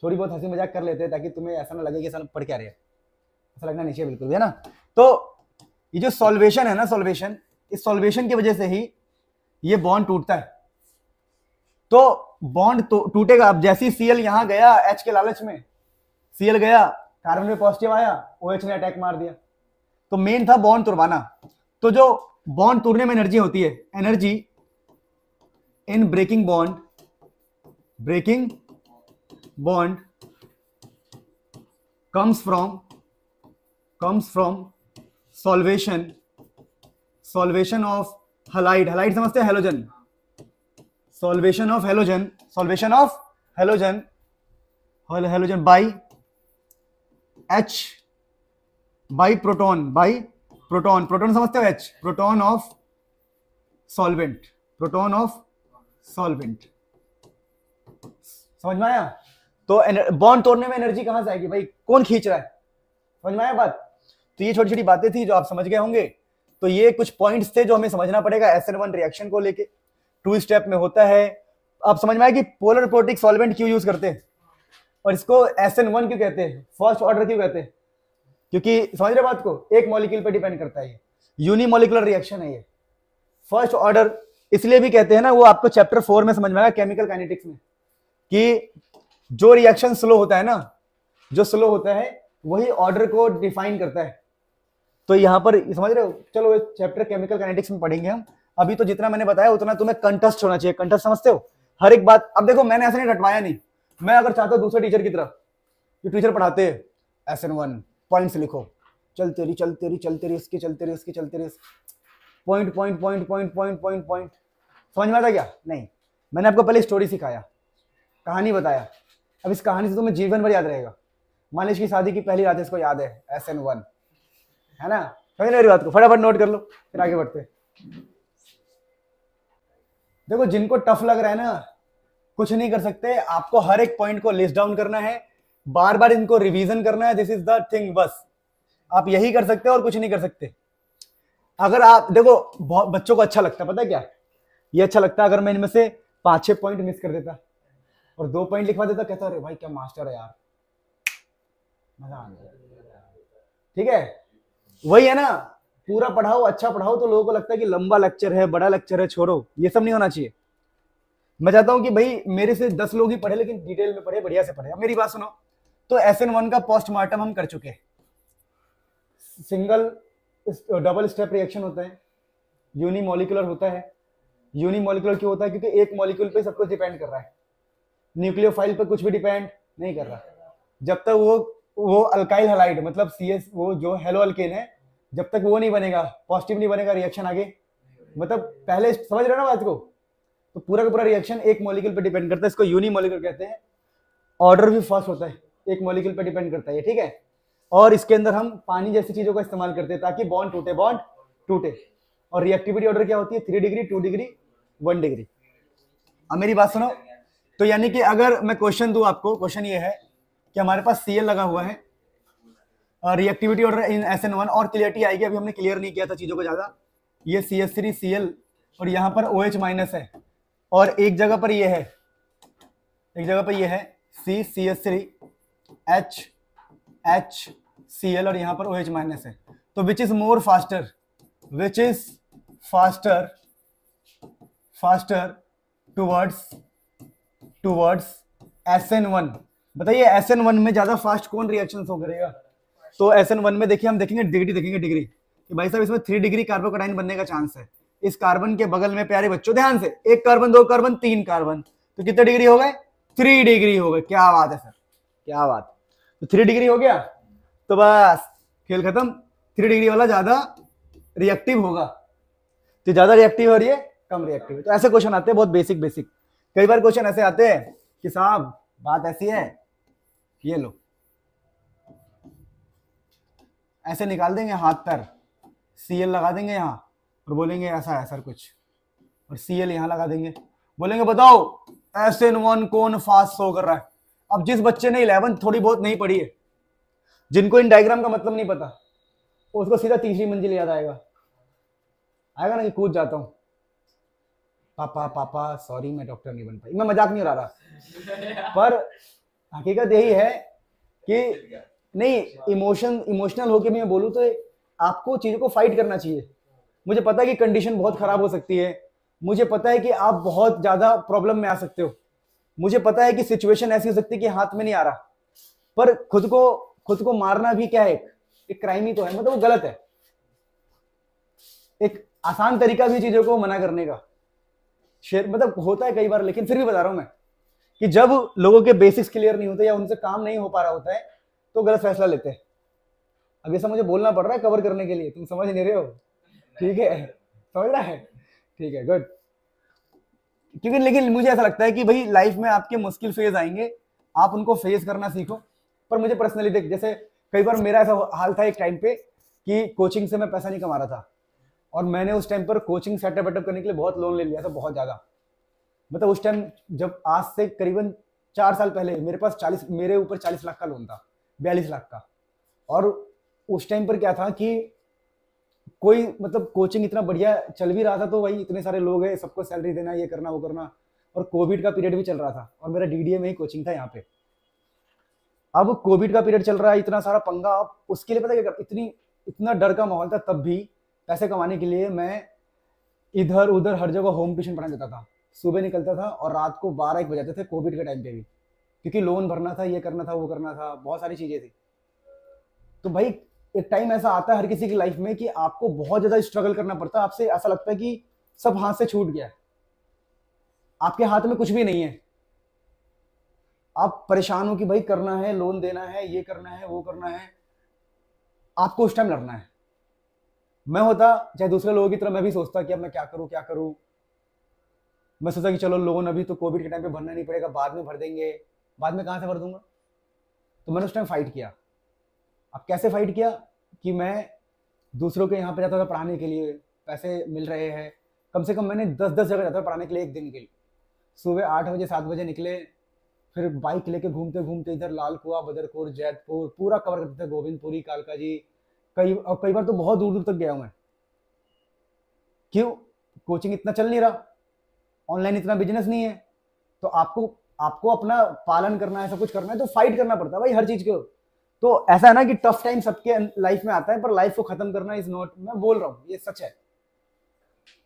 थोड़ी बहुत हंसी मजाक कर लेते हैं ताकि तुम्हें ऐसा ना लगे कि साला पढ़ क्या रहे, ऐसा लगना नहीं चाहिए बिल्कुल भी, है ना? तो ये जो सॉल्वेशन है ना, सॉल्वेशन, इस सॉल्वेशन की वजह से ही ये बॉन्ड टूटता है। तो बॉन्ड टूटेगा। अब जैसे ही Cl यहां गया H के लालच में, Cl गया, कार्बन में पॉजिटिव आया, OH ने अटैक मार दिया। तो मेन था बॉन्ड तोड़वाना। तो जो बॉन्ड तोड़ने में एनर्जी होती है, energy in breaking bond comes from solvation of halide. Halide समझते हैं? Halogen. Solvation of halogen by H, by proton समझते हो? H, proton of solvent. समझ में आया? तो बॉन्ड तोड़ने में एनर्जी कहां से आएगी भाई? कौन खींच रहा है? समझ में आया बात? तो ये छोटी छोटी बातें थी जो आप समझ गए होंगे। तो ये कुछ पॉइंट्स थे जो हमें समझना पड़ेगा SN1 रिएक्शन को लेके। 2 स्टेप में होता है। आप समझ में आया कि पोलर प्रोटिक सॉल्वेंट क्यों यूज करते हैं और इसको SN1 क्यों कहते हैं, फर्स्ट ऑर्डर क्यों कहते हैं? क्योंकि समझ रहे बात को, एक मॉलिक्यूल पे डिपेंड करता है। ये यूनिमोलिकुलर रिएक्शन है। ये फर्स्ट ऑर्डर इसलिए भी कहते हैं ना, वो आपको चैप्टर 4 में समझ में आएगा, केमिकल काइनेटिक्स में, कि जो रिएक्शन स्लो होता है ना, जो स्लो होता है वही ऑर्डर को डिफाइन करता है। तो यहां पर समझ रहे हो? चलो चैप्टर केमिकल काइनेटिक्स में पढ़ेंगे हम। अभी तो जितना मैंने बताया उतना तुम्हें कंटेस्ट होना चाहिए। कंटेस्ट समझते हो? हर एक बात। अब देखो मैंने ऐसा नहीं रटवाया नहीं, मैं अगर चाहता हूं दूसरे टीचर की तरह, जो टीचर पढ़ाते हैं SN1 पॉइंट्स लिखो, चलते रही पॉइंट, समझ में आता क्या? नहीं, मैंने आपको पहले स्टोरी सिखाया, कहानी बताया। अब इस कहानी से तुम्हें जीवन भर याद रहेगा। मान लीजिए शादी की पहली रात इसको याद है, SN1, है ना? समझ मेरी बात को? फटाफट नोट कर लो, फिर आगे बढ़ते। देखो जिनको टफ लग रहा है ना, कुछ नहीं कर सकते, आपको हर एक पॉइंट को लिस्ट डाउन करना है, बार बार इनको रिवीजन करना है, दिस इज द थिंग। बस आप यही कर सकते हो और कुछ नहीं कर सकते। अगर आप देखो, बहुत बच्चों को अच्छा लगता है, पता है क्या, ये अच्छा लगता है अगर मैं इनमें से 5-6 पॉइंट मिस कर देता और 2 पॉइंट लिखवा देता, कहता अरे भाई क्या मास्टर है यार, मजा आ गया। ठीक है, वही है ना, पूरा पढ़ाओ, अच्छा पढ़ाओ तो लोगों को लगता है कि लंबा लेक्चर है, बड़ा लेक्चर है, छोड़ो, ये सब नहीं होना चाहिए। मैं चाहता हूं कि भाई मेरे से 10 लोग ही पढ़े लेकिन डिटेल में पढ़े, बढ़िया से पढ़े। अब मेरी बात सुनो, तो SN1 का पोस्टमार्टम हम कर चुके हैं। सिंगल डबल स्टेप रिएक्शन होता है, यूनिमोलिकुलर होता है। यूनिमोलिकुलर क्यों होता है? क्योंकि एक मॉलिक्यूल पे सब कुछ डिपेंड कर रहा है, न्यूक्लियोफाइल पे कुछ भी डिपेंड नहीं कर रहा। जब तक वो अल्काइल हैलाइड मतलब CS, वो जो हेलो अल्केन है, जब तक वो नहीं बनेगा, पॉजिटिव नहीं बनेगा, रिएक्शन आगे मतलब पहले समझ रहे हो ना बात को। तो पूरा का पूरा रिएक्शन एक मॉलिक्यूल पे डिपेंड करता है, इसको यूनिमोलिकुलर कहते हैं। ऑर्डर भी फर्स्ट होता है, एक मॉलिक्यूल पे डिपेंड करता है, ठीक है। और इसके अंदर हम पानी जैसी चीजों का इस्तेमाल करते हैं ताकि बॉन्ड टूटे। और रिएक्टिविटी ऑर्डर क्या होती है? 3 डिग्री, 2 डिग्री, 1 डिग्री। अब मेरी बात सुनो, तो यानी कि अगर मैं क्वेश्चन दूं आपको, क्वेश्चन ये है कि हमारे पास Cl लगा हुआ है, रिएक्टिविटी ऑर्डर इन SN1, और क्लियरिटी आएगी, अभी हमने क्लियर नहीं किया था चीजों को ज्यादा। ये CH3Cl और यहाँ पर OH माइनस है, और एक जगह पर ये है, CH3HCl और यहाँ पर OH माइनस है। तो which is more faster, towards SN1। बताइए SN1 में ज्यादा फास्ट कौन रिएक्शन शो करेगा? तो SN1 में देखिए, हम देखेंगे डिग्री कि भाई साहब इसमें 3 डिग्री कार्बोकैटायन बनने का चांस है। इस कार्बन के बगल में, प्यारे बच्चों ध्यान से, 1 कार्बन, 2 कार्बन, 3 कार्बन, तो कितने डिग्री हो गए? 3 डिग्री हो गए। क्या बात है सर, क्या बात। तो 3 डिग्री हो गया तो बस खेल खत्म। 3 डिग्री वाला ज्यादा रिएक्टिव होगा, तो ज्यादा रिएक्टिव हो रही है, कम रिएक्टिव। तो ऐसे क्वेश्चन आते हैं बहुत बेसिक। कई बार क्वेश्चन ऐसे आते हैं कि साहब बात ऐसी है, ये लो, ऐसे निकाल देंगे हाथ पर, Cl लगा देंगे यहाँ और बोलेंगे ऐसा है सर कुछ, और Cl यहाँ लगा देंगे, बोलेंगे बताओ SN1 कौन फास्ट शो कर रहा है। अब जिस बच्चे ने 11 थोड़ी बहुत नहीं पढ़ी है, जिनको इन डायग्राम का मतलब नहीं पता, उसको सीधा तीसरी मंजिल याद आएगा ना कि कूद जाता हूँ, पापा सॉरी मैं डॉक्टर नहीं बन पाई। मैं मजाक नहीं उड़ा रहा, पर हकीकत यही है कि नहीं, इमोशनल होके मैं बोलूँ तो आपको चीजों को फाइट करना चाहिए। मुझे पता है कि कंडीशन बहुत खराब हो सकती है, मुझे पता है कि आप बहुत ज्यादा प्रॉब्लम में आ सकते हो, मुझे पता है कि सिचुएशन ऐसी हो सकती है कि हाथ में नहीं आ रहा, पर खुद को मारना भी क्या है, एक क्राइम ही तो है, मतलब वो गलत है। एक आसान तरीका भी चीजों को मना करने का शेयर मतलब होता है कई बार, लेकिन फिर भी बता रहा हूं मैं कि जब लोगों के बेसिक्स क्लियर नहीं होते या उनसे काम नहीं हो पा रहा होता है तो गलत फैसला लेते हैं। अब ये सब मुझे बोलना पड़ रहा है कवर करने के लिए, तुम समझ नहीं रहे हो, ठीक है, समझ रहा है, ठीक है, गुड। क्योंकि लेकिन मुझे ऐसा लगता है कि भाई लाइफ में आपके मुश्किल फेज आएंगे, आप उनको फेस करना सीखो। पर मुझे पर्सनली देख, जैसे कई बार मेरा ऐसा हाल था एक टाइम पे कि कोचिंग से मैं पैसा नहीं कमा रहा था, और मैंने उस टाइम पर कोचिंग सेटअप वेटअप करने के लिए बहुत लोन ले लिया था, बहुत ज्यादा। मतलब उस टाइम जब आज से करीबन 4 साल पहले मेरे ऊपर 40 लाख का लोन था, 42 लाख का। और उस टाइम पर क्या था कि कोई मतलब कोचिंग इतना बढ़िया चल भी रहा था, तो वही इतने सारे लोग हैं, सबको सैलरी देना, ये करना वो करना, और कोविड का पीरियड भी चल रहा था, और मेरा DDA में ही कोचिंग था यहाँ पे। अब कोविड का पीरियड चल रहा है, इतना सारा पंगा, अब उसके लिए पता क्या, इतना डर का माहौल था। तब भी पैसे कमाने के लिए मैं इधर उधर हर जगह होम ट्यूशन पढ़ाने जाता था, सुबह निकलता था और रात को 12-1 बजाते थे, कोविड के टाइम पे भी, क्योंकि लोन भरना था, ये करना था, वो करना था, बहुत सारी चीजें थी। तो भाई एक टाइम ऐसा आता है हर किसी की लाइफ में कि आपको बहुत ज्यादा स्ट्रगल करना पड़ता है, आपसे ऐसा लगता है कि सब हाथ से छूट गया है, आपके हाथ में कुछ भी नहीं है, आप परेशान हो कि भाई करना है, लोन देना है, ये करना है, वो करना है, आपको उस टाइम लड़ना है। मैं होता चाहे दूसरे लोगों की तरह, मैं भी सोचता कि अब मैं क्या करूं। मैं सोचा कि चलो लोन अभी तो कोविड के टाइम पे भरना नहीं पड़ेगा, बाद में भर देंगे, बाद में कहां से भर दूंगा। तो मैंने उस टाइम फाइट किया। अब कैसे फाइट किया कि मैं दूसरों के यहाँ पे जाता था पढ़ाने के लिए, पैसे मिल रहे हैं, कम से कम मैंने 10 जगह जाता था पढ़ाने के लिए एक दिन के लिए। सुबह 8 बजे 7 बजे निकले, फिर बाइक लेके घूमते घूमते इधर लाल कुआं, बदरपुर, जैतपुर पूरा कवर करते थे, गोविंदपुरी, कालका जी, कई बार तो बहुत दूर दूर तक गया हूं मैं। क्यों? कोचिंग इतना चल नहीं रहा, ऑनलाइन इतना बिजनेस नहीं है, तो आपको आपको अपना पालन करना है, सब कुछ करना है, तो फाइट करना पड़ता है भाई हर चीज को। तो ऐसा है ना कि टफ टाइम सबके लाइफ में आता है, पर लाइफ को खत्म करना इज नॉट, मैं बोल रहा हूँ ये सच है।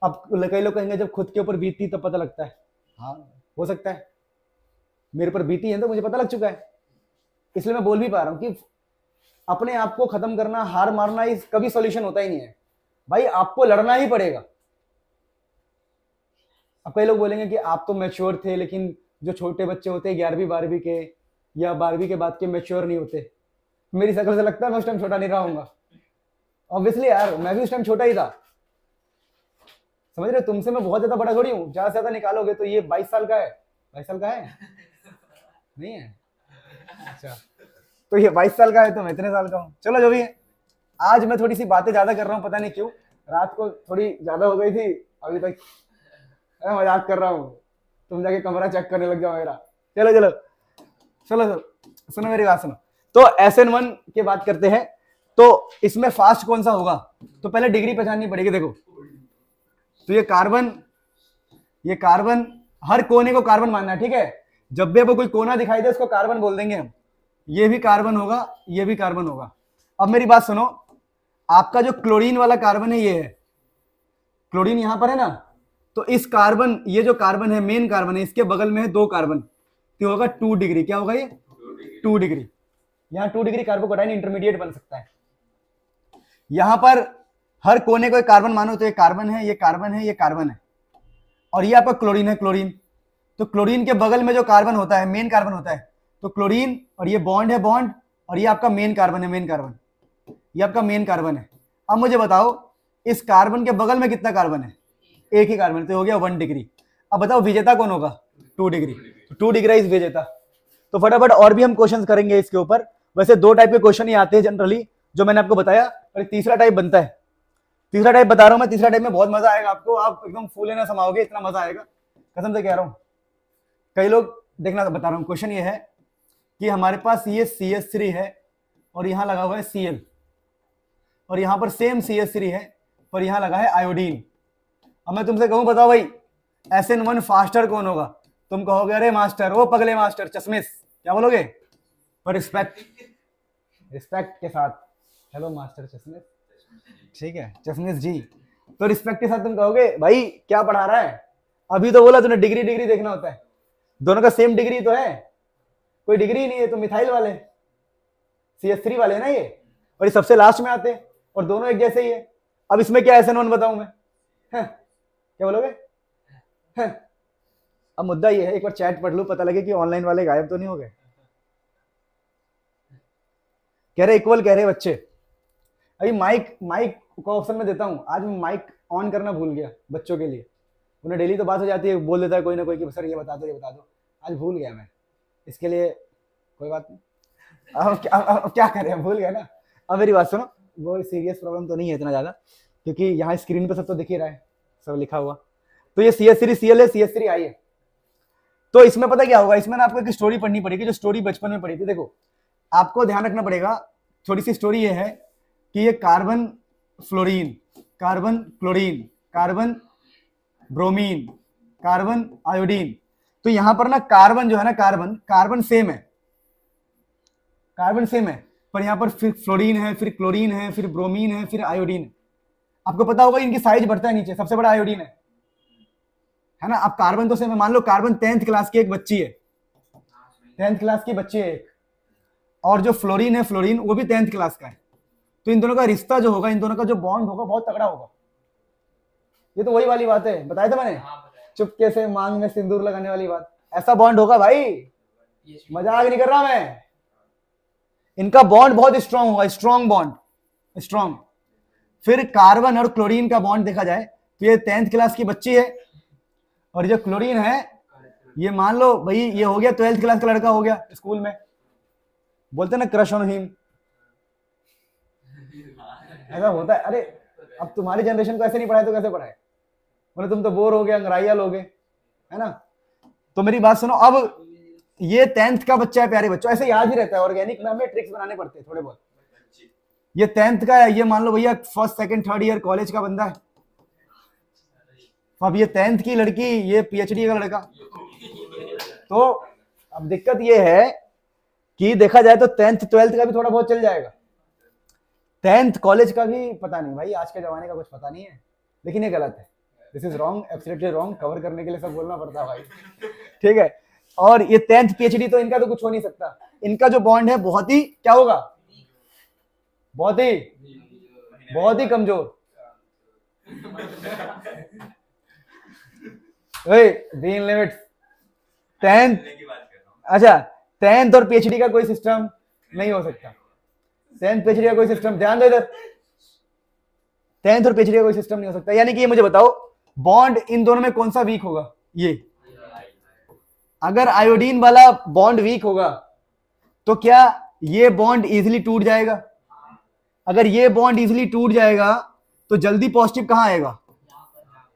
अब कई लोग कहेंगे जब खुद के ऊपर बीती तब पता लगता है, हाँ हो सकता है, मेरे पर बीती है तो मुझे पता लग चुका है, इसलिए मैं बोल भी पा रहा हूँ कि अपने आप को खत्म करना, हार मारना इस कभी सॉल्यूशन होता ही नहीं है भाई, आपको लड़ना ही पड़ेगा। अब कई लोग बोलेंगे कि आप तो मैच्योर थे, लेकिन जो छोटे बच्चे होते हैं 11वीं 12वीं के या 12वीं के बाद के मैच्योर नहीं होते। मेरी शक्ल से लगता है मैं उस टाइम छोटा नहीं रहा हूंगा, ऑब्वियसली यार मैं भी उस टाइम छोटा ही था, समझ रहे हो? तुमसे मैं बहुत ज्यादा बड़ा थोड़ी हूँ, ज्यादा से ज्यादा निकालोगे तो ये 22 साल का है। 22 साल का है नहीं है? अच्छा, तो ये 22 साल का है तो मैं इतने साल का हूँ। चलो जो भी है, आज मैं थोड़ी सी बातें ज्यादा कर रहा हूँ, पता नहीं क्यों, रात को थोड़ी ज्यादा हो गई थी, अभी तक मैं मजाक कर रहा हूँ, तुम जाके कमरा चेक करने लग जाओ मेरा। चलो चलो चलो चलो सुनो मेरी बात सुनो। तो SN1 की बात करते हैं, तो इसमें फास्ट कौन सा होगा? तो पहले डिग्री पहचाननी पड़ेगी। देखो तो ये कार्बन हर कोने को कार्बन मानना है, ठीक है? जब भी आपको कोई कोना दिखाई दे उसको कार्बन बोल देंगे हम। ये भी कार्बन होगा, ये भी कार्बन होगा। अब मेरी बात सुनो, आपका जो क्लोरीन वाला कार्बन है ये है, क्लोरीन यहां पर है ना, तो इस कार्बन, ये जो कार्बन है मेन कार्बन है, इसके बगल में है 2 कार्बन, तो होगा 2 डिग्री। क्या होगा ये? 2 डिग्री। यहां 2 डिग्री कार्बोकेटाइन इंटरमीडिएट बन सकता है। यहां पर हर कोने को एक कार्बन मानो, तो ये कार्बन है, ये कार्बन है, ये कार्बन है, और ये आपका क्लोरीन है, क्लोरीन। तो क्लोरीन के बगल में जो कार्बन होता है, मेन कार्बन होता है, तो क्लोरीन, और ये बॉन्ड है, बॉन्ड, और ये आपका मेन कार्बन है, मेन कार्बन, ये आपका मेन कार्बन है। अब मुझे बताओ इस कार्बन के बगल में कितना कार्बन है? एक ही कार्बन, तो हो गया 1 डिग्री। अब बताओ विजेता कौन होगा? 2 डिग्री। 2 डिग्री इज विजेता। तो फटाफट और भी हम क्वेश्चन करेंगे इसके ऊपर। वैसे 2 टाइप के क्वेश्चन ही आते हैं जनरली, जो मैंने आपको बताया, और तीसरा टाइप बनता है। तीसरा टाइप बता रहा हूं मैं, तीसरा टाइप में बहुत मजा आएगा आपको, आप एकदम फूले ना समाओगे, इतना मजा आएगा, कसम से कह रहा हूं। कई लोग देखना, बता रहा हूं, क्वेश्चन ये है कि हमारे पास ये CH3 है और यहां लगा हुआ है Cl, और यहां पर सेम CH3 है और यहां लगा है आयोडीन। अब मैं तुमसे कहूं बताओ भाई SN1 फास्टर कौन होगा? तुम कहोगे अरे मास्टर, वो पगले मास्टर चश्मिश, क्या बोलोगे? पर रिस्पेक्ट के साथ, हेलो मास्टर चश्मिश, ठीक है चश्मिश जी, तो रिस्पेक्ट के साथ तुम कहोगे भाई क्या पढ़ा रहा है? अभी तो बोला तूने डिग्री डिग्री देखना होता है, दोनों का सेम डिग्री तो है, कोई डिग्री नहीं है, तो मिथाइल वाले CH3 वाले ना ये, और ये सबसे लास्ट में आते हैं, और दोनों एक जैसे ही है। अब इसमें क्या SN1 बताऊं मैं? क्या बोलोगे? अब मुद्दा ये है, एक बार चैट पढ़ लूं, पता लगे कि ऑनलाइन वाले गायब तो नहीं हो गए। कह रहे इक्वल, कह रहे बच्चे। अभी माइक का ऑप्शन में देता हूं, आज मैं माइक ऑन करना भूल गया बच्चों के लिए। उन्हें डेली तो बात हो जाती है, बोल देता है कोई ना कोई कि सर ये बता दो, ये बता दो, आज भूल गया मैं, इसके लिए कोई बात नहीं, अब क्या करें, भूल गया ना। अब मेरी बात सुनो, वो सीरियस प्रॉब्लम तो नहीं है इतना ज्यादा, क्योंकि यहाँ स्क्रीन पे सब तो दिख ही रहा है, सब लिखा हुआ। तो ये CH3Cl है, CH3I है। तो इसमें पता क्या होगा, इसमें ना आपको एक स्टोरी पढ़नी पड़ेगी, जो स्टोरी बचपन में पढ़ी थी। देखो आपको ध्यान रखना पड़ेगा, थोड़ी सी स्टोरी ये है कि ये carbon fluorine, carbon chlorine, carbon bromine, carbon iodine, तो यहां पर ना कार्बन जो है ना, कार्बन सेम है, कार्बन सेम है, पर यहां पर फिर फ्लोरीन है, फिर क्लोरीन है, फिर ब्रोमीन है, फिर आयोडीन है। आपको पता होगा इनकी साइज बढ़ता है नीचे, सबसे बड़ा आयोडीन है ना। अब कार्बन तो सेम है, मान लो कार्बन 10th क्लास की एक बच्ची है, 10th क्लास की बच्ची है एक, और जो फ्लोरीन है, फ्लोरीन वो भी 10th क्लास का है। तो इन दोनों का रिश्ता जो होगा, इन दोनों का जो बॉन्ड होगा बहुत तगड़ा होगा। ये तो वही वाली बात है, बताया था मैंने, चुपके से मांग में सिंदूर लगाने वाली बात, ऐसा बॉन्ड होगा भाई, मजाक नहीं कर रहा मैं। इनका बॉन्ड बहुत स्ट्रांग होगा, स्ट्रांग बॉन्ड, स्ट्रांग। फिर कार्बन और क्लोरीन का बॉन्ड देखा जाए तो ये 10th क्लास की बच्ची है, और जो क्लोरीन है ये मान लो भाई ये हो गया 12th क्लास का लड़का हो गया, स्कूल में बोलते ना क्रश ऑन हिम, ऐसा होता है। अरे अब तुम्हारी जनरेशन को ऐसे नहीं पढ़ाए तो कैसे पढ़ाए, बोले तुम तो बोर हो गए, अंग्राइया लोगे, है ना। तो मेरी बात सुनो, अब ये 10th का बच्चा है प्यारे बच्चों, ऐसे याद ही रहता है, ऑर्गेनिक में हमें ट्रिक्स बनाने पड़ते हैं थोड़े बहुत। ये 10th का है, ये मान लो भैया first second third year college का बंदा है। अब ये 10th की लड़की, ये पीएचडी का लड़का। तो अब दिक्कत ये है कि देखा जाए तो 10th 12th का भी थोड़ा बहुत चल जाएगा, 10th कॉलेज का भी पता नहीं भाई, आज के जमाने का कुछ पता नहीं है, लेकिन ये गलत है। This is wrong, absolutely wrong. Cover करने के लिए सब बोलना पड़ता है भाई, ठीक है। और ये 10th पीएचडी तो इनका तो कुछ हो नहीं सकता, इनका जो बॉन्ड है बहुत ही क्या होगा, बहुत ही कमजोर। बीइंग लिमिट्स 10th, अच्छा 10th और पीएचडी का कोई सिस्टम नहीं हो सकता, 10th पीएचडी का कोई सिस्टम, ध्यान दो इधर, 10th और पीएचडी का कोई सिस्टम नहीं हो सकता। यानी कि ये मुझे बताओ बॉन्ड इन दोनों में कौन सा वीक होगा, ये। अगर आयोडीन वाला बॉन्ड वीक होगा तो क्या ये बॉन्ड इजीली टूट जाएगा? अगर ये बॉन्ड इजीली टूट जाएगा तो जल्दी पॉजिटिव कहां आएगा,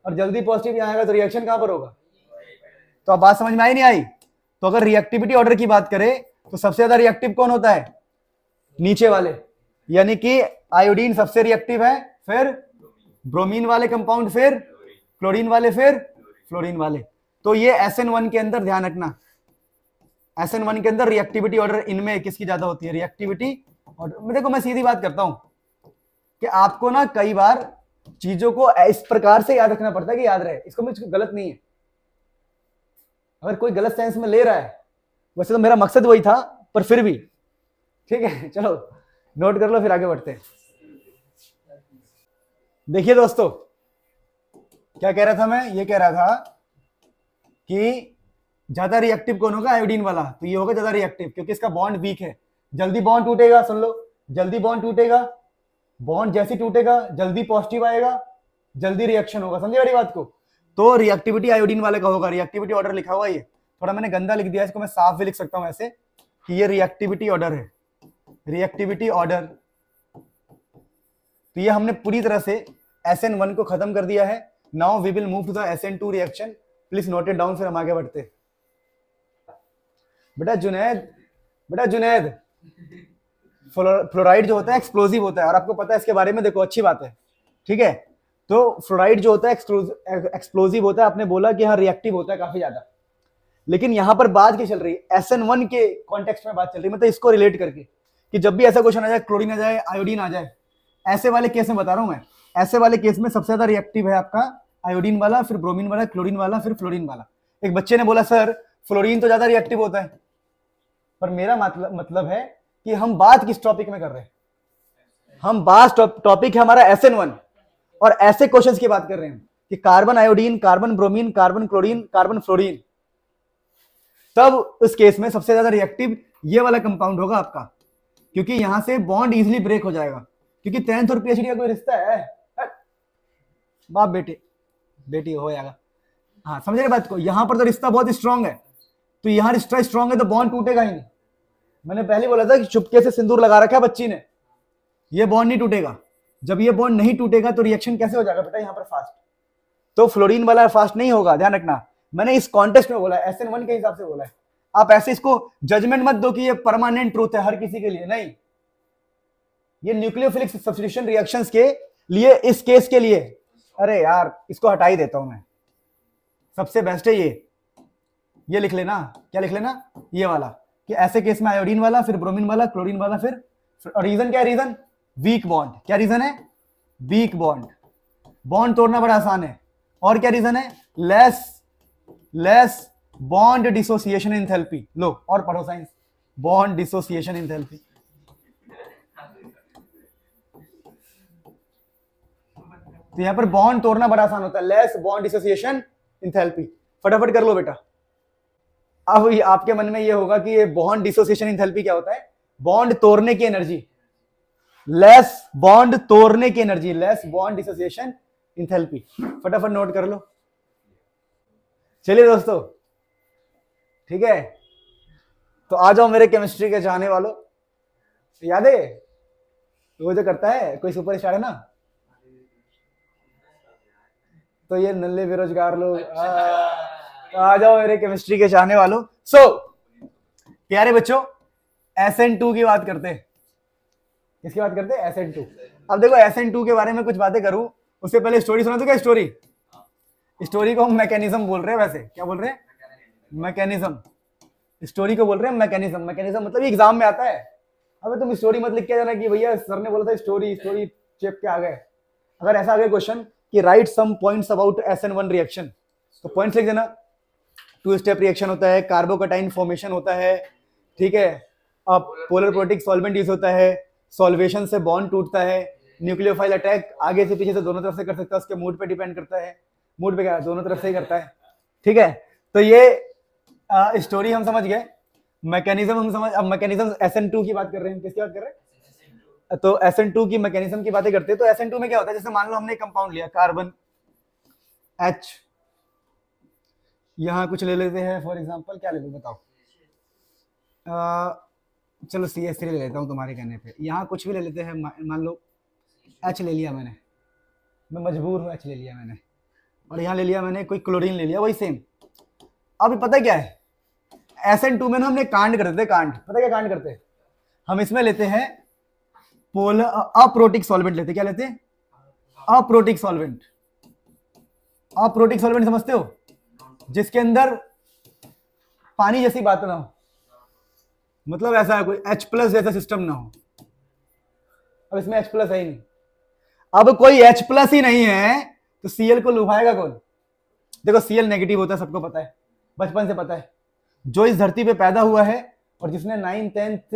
और जल्दी पॉजिटिव यहां आएगा तो रिएक्शन कहां पर होगा? तो अब बात समझ में आई नहीं आई? तो अगर रिएक्टिविटी ऑर्डर की बात करें तो सबसे ज्यादा रिएक्टिव कौन होता है, नीचे वाले, यानी कि आयोडीन सबसे रिएक्टिव है, फिर ब्रोमीन वाले कंपाउंड, फिर क्लोरीन वाले, फिर फ्लोरीन वाले। तो ये SN1 के अंदर ध्यान रखना, SN1 के अंदर रिएक्टिविटी ऑर्डर इनमें किसकी ज्यादा होती है, रिएक्टिविटी ऑर्डर। देखो मैं सीधी बात करता हूं कि आपको ना कई बार चीजों को इस प्रकार से याद रखना पड़ता है कि याद रहे, इसको मुझे गलत नहीं है। अगर कोई गलत सेंस में ले रहा है, वैसे तो मेरा मकसद वही था, पर फिर भी ठीक है, चलो नोट कर लो, फिर आगे बढ़ते हैं। देखिए दोस्तों, क्या कह रहा था मैं, ये कह रहा था कि ज्यादा रिएक्टिव कौन होगा, आयोडीन वाला, तो ये होगा ज्यादा रिएक्टिव क्योंकि इसका बॉन्ड वीक है, जल्दी बॉन्ड टूटेगा। सुन लो, जल्दी बॉन्ड टूटेगा, बॉन्ड जैसे टूटेगा जल्दी पॉजिटिव आएगा, जल्दी रिएक्शन होगा, समझे मेरी बात को? तो रिएक्टिविटी आयोडीन वाले का होगा। रिएक्टिविटी ऑर्डर लिखा हुआ ये, थोड़ा मैंने गंदा लिख दिया, इसको मैं साफ भी लिख सकता हूं ऐसे कि ये रिएक्टिविटी ऑर्डर है, रिएक्टिविटी ऑर्डर। तो ये हमने पूरी तरह से SN1 को खत्म कर दिया है। Now we will move to the SN2 reaction, please note it down, फिर हम आगे बढ़ते हैं। बेटा जुनैद, फ्लोराइड जो होता है एक्सप्लोजिव होता है, और आपको पता है इसके बारे में, देखो अच्छी बात है, ठीक है। तो फ्लोराइड जो होता है एक्सप्लोजिव होता है, आपने बोला कि हाँ रिएक्टिव होता है काफी ज्यादा, लेकिन यहां पर बात क्या चल रही है, SN1 के कॉन्टेक्स्ट में बात चल रही है, मतलब इसको रिलेट करके कि जब भी ऐसा क्वेश्चन आ जाए, क्लोरीन आ जाए, आयोडीन आ जाए, ऐसे वाले केस में बता रहा हूं मैं, ऐसे वाले केस में सबसे ज्यादा रिएक्टिव है आपका आयोडीन वाला, फिर ब्रोमीन वाला, क्लोरीन वाला, फिर फ्लोरीन वाला। एक बच्चे ने बोला सर फ्लोरीन तो ज्यादा रिएक्टिव होता है, पर मेरा मतलब है कि हम बात किस टॉपिक में कर रहे हैं, हम बात टॉपिक है हमारा SN1, और ऐसे क्वेश्चंस की बात कर रहे हैं कि carbon iodine, carbon bromine, carbon chlorine, carbon fluorine, तब उस केस में सबसे ज्यादा रिएक्टिव ये वाला कंपाउंड होगा आपका, क्योंकि यहां से बॉन्ड इजीली ब्रेक हो जाएगा, क्योंकि 10th और पीएचडी का कोई रिश्ता है, बाप बेटी हो जाएगा। हाँ समझ रहे बात को, यहां पर तो रिश्ता बहुत स्ट्रांग है, तो यहां रिश्ता स्ट्रांग है तो बॉन्ड टूटेगा ही नहीं। मैंने पहले बोला था कि चुपके से सिंदूर लगा रखा है बच्ची ने, ये बॉन्ड नहीं टूटेगा। जब ये बॉन्ड नहीं टूटेगा तो रिएक्शन कैसे हो जाएगा बेटा यहाँ पर फास्ट, तो फ्लोरीन वाला फास्ट नहीं होगा, ध्यान रखना। मैंने इस कॉन्टेक्स्ट में बोला है, SN1 के हिसाब से बोला है। आप ऐसे इसको जजमेंट मत दो कि ये परमानेंट ट्रूथ है हर किसी के लिए, नहीं। ये न्यूक्लियोफिलिक सब्स्टिट्यूशन रिएक्शंस के लिए, इस केस के लिए, अरे यार इसको हटा ही देता हूं मैं, सबसे बेस्ट है ये लिख लेना। क्या लिख लेना, ये वाला, कि ऐसे केस में आयोडीन वाला, फिर ब्रोमीन वाला, क्लोरीन वाला, फिर, और रीजन क्या है, रीजन वीक बॉन्ड। क्या रीजन है, वीक बॉन्ड, बॉन्ड तोड़ना बड़ा आसान है। और क्या रीजन है, लेस बॉन्ड डिसोसिएशन एंथैल्पी। लो और पढ़ो साइंस, बॉन्ड डिसोसिएशन एंथैल्पी। तो यहां पर बॉन्ड तोड़ना बड़ा आसान होता है, लेस बॉन्ड डिसोसिएशन एंथैल्पी। फटाफट कर लो बेटा। अब आपके मन में ये होगा कि ये बॉन्ड डिसोसिएशन एंथैल्पी क्या होता है, बॉन्ड तोड़ने की एनर्जी, लेस बॉन्ड तोड़ने की energy, less bond dissociation enthalpy. फटाफट नोट कर लो। चलिए दोस्तों, ठीक है, तो आ जाओ मेरे केमिस्ट्री के चाहने वालों। याद है वो जो करता है कोई सुपरस्टार है ना, तो ये नल्ले बेरोजगार लोग, आ जाओ मेरे केमिस्ट्री के चाहने वालों। सो प्यारे बच्चों SN2 की बात करते हैं। किसकी बात करते हैं? SN2। अब देखो SN2 के बारे में कुछ बातें करूं उससे पहले स्टोरी सुना तो क्या स्टोरी? स्टोरी को हम मैकेनिज्म बोल रहे हैं। वैसे क्या बोल रहे हैं? मैकेनिज्म। स्टोरी को बोल रहे हैं मैकेनिज्म। मैकेनिज्म मतलब ये एग्जाम में आता है। अबे तुम स्टोरी मत लिख के जाना कि भैया सर ने बोला था स्टोरी, स्टोरी चेप के आ गए। अगर ऐसा आ गया क्वेश्चन कि write some points about SN1 reaction, तो पॉइंट्स लिख देना। 2 स्टेप रिएक्शन होता है, कार्बोकटाइन फॉर्मेशन होता है, ठीक है, अब पोलर प्रोटिक सॉल्वेंट यूज होता है, सॉल्वेशन से बॉन्ड टूटता है, न्यूक्लियोफाइल अटैक आगे से पीछे से दोनों तरफ से कर सकता है, उसके मूड पे डिपेंड करता है। मूड पे क्या? दोनों तरफ से ही करता है, ठीक है। तो ये स्टोरी हम समझ गए, मैकेनिज्म हम समझ। अब मैकेनिज्म SN2 की बात कर रहे हैं। किसकी बात कर रहे हैं? तो SN2 की मैकेनिज्म की बातें करते हैं। तो SN2 में क्या होता है? जैसे मान लो हमने कंपाउंड लिया कार्बन H, यहां कुछ ले लेते हैं, फॉर एग्जांपल क्या ले लो बताओ? चलो CH3 ले लेता हूं तुम्हारे कहने पे। यहाँ कुछ भी ले लेते हैं, मान लो H ले लिया मैंने, मैं मजबूर हूँ, H ले लिया मैंने, और यहाँ ले लिया मैंने कोई क्लोरीन ले लिया, वही सेम। अब पता क्या है, SN2 में ना हमने कांड करते थे। कांड पता क्या कांड करते हैं? हम इसमें लेते हैं पोलर अप्रोटिक सॉल्वेंट लेते। क्या लेते हैं? Aprotic solvent. अप्रोटिक सॉल्वेंट समझते हो? जिसके अंदर पानी जैसी बात ना हो, मतलब ऐसा है कोई H+ जैसा सिस्टम ना हो। अब इसमें H+ है ही नहीं। अब कोई H+ ही नहीं है तो Cl को लुभाएगा कौन? देखो Cl नेगेटिव होता है, सबको पता है, बचपन से पता है। जो इस धरती पे पैदा हुआ है और जिसने 9th 10th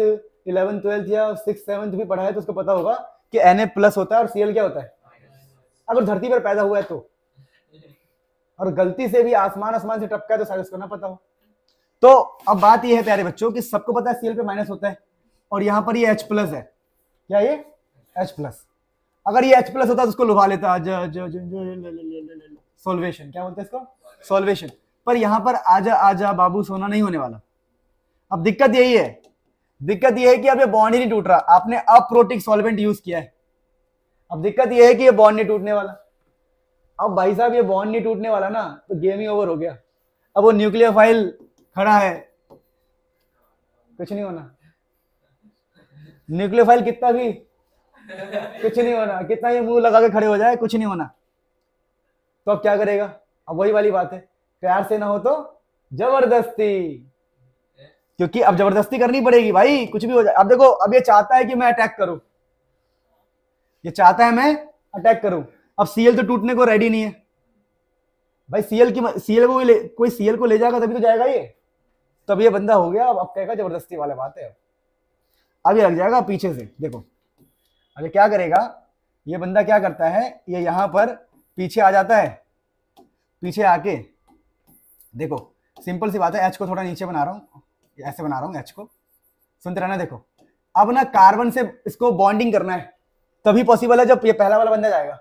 11th 12th या 6th 7th भी पढ़ा है तो उसको पता होगा कि Na+ होता है और Cl क्या होता है? अगर धरती पर पैदा हुआ है तो, और गलती से भी आसमान से टपका है तो शायद उसको ना पता हो। तो अब बात यह है प्यारे बच्चों कि सबको पता है Cl पे माइनस होता है, और यहां पर ये H+ है। क्या ये? H+। अगर ये H+ होता तो उसको लुभा लेता, सॉल्वेशन। क्या बोलते हैं इसको? सॉल्वेशन। पर यहां पर आजा आजा बाबू सोना नहीं होने वाला। अब दिक्कत यही है, दिक्कत यह है कि अब ये बॉन्ड ही नहीं टूट रहा, आपने अप्रोटिक सॉल्वेंट यूज किया है। अब दिक्कत यह है कि ये बॉन्ड नहीं टूटने वाला। अब भाई साहब ये बॉन्ड नहीं टूटने वाला ना, तो गेम ही ओवर हो गया। अब वो न्यूक्लियोफाइल खड़ा है, कुछ नहीं होना। न्यूक्लियोफाइल कितना भी कुछ नहीं होना, कितना ये मुंह लगा के खड़े हो जाए कुछ नहीं होना। तो अब क्या करेगा? अब वही वाली बात है, प्यार से ना हो तो जबरदस्ती, क्योंकि अब जबरदस्ती करनी पड़ेगी भाई, कुछ भी हो जाए। अब देखो, अब ये चाहता है कि मैं अटैक करूं, ये चाहता है मैं अटैक करूं। अब Cl तो टूटने को रेडी नहीं है भाई। Cl को कोई Cl को ले जाएगा तभी तो जाएगा ये। तब ये बंदा हो गया। अब कहेगा जबरदस्ती वाला बात है। अब ये लग जाएगा पीछे से। देखो अब ये क्या करेगा, ये बंदा क्या करता है, ये यहां पर पीछे आ जाता है। पीछे आके देखो, सिंपल सी बात है, H को थोड़ा नीचे बना रहा हूं, ऐसे बना रहा हूं H को, सुनते रहना। देखो अब ना कार्बन से इसको बॉन्डिंग करना है, तभी पॉसिबल है जब ये पहला वाला बंदा जाएगा।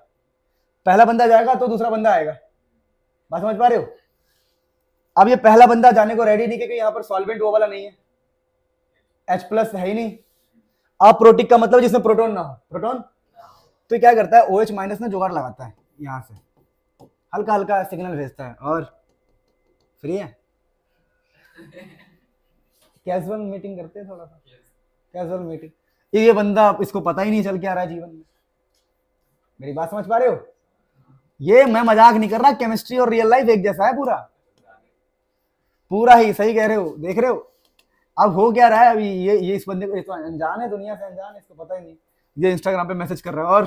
पहला बंदा जाएगा तो दूसरा बंदा आएगा। बात समझ पा रहे हो? अब ये पहला बंदा जाने को रेडी नहीं, क्योंकि यहां पर सॉल्वेंट वो वाला नहीं है, H+ है ही नहीं। अप्रोटिक का मतलब जिसमें प्रोटॉन ना हो, प्रोटॉन। तो क्या करता है, OH- ना जुगाड़ लगाता है, यहां से हल्का हल्का सिग्नल भेजता है और फ्री है। कैजुअल मीटिंग करते हैं, थोड़ा सा कैजुअल मीटिंग। ये बंदा, इसको पता ही नहीं चल के आ रहा है जीवन में। मेरी बात समझ पा रहे हो? ये मैं मजाक नहीं कर रहा, केमिस्ट्री और रियल लाइफ एक जैसा है, पूरा पूरा ही सही कह रहे हो। देख रहे हो अब हो क्या रहा है? अभी ये इस बंदे को, ये तो अनजान है, दुनिया से अनजान है, इसको पता ही नहीं। ये इंस्टाग्राम पे मैसेज कर रहा है और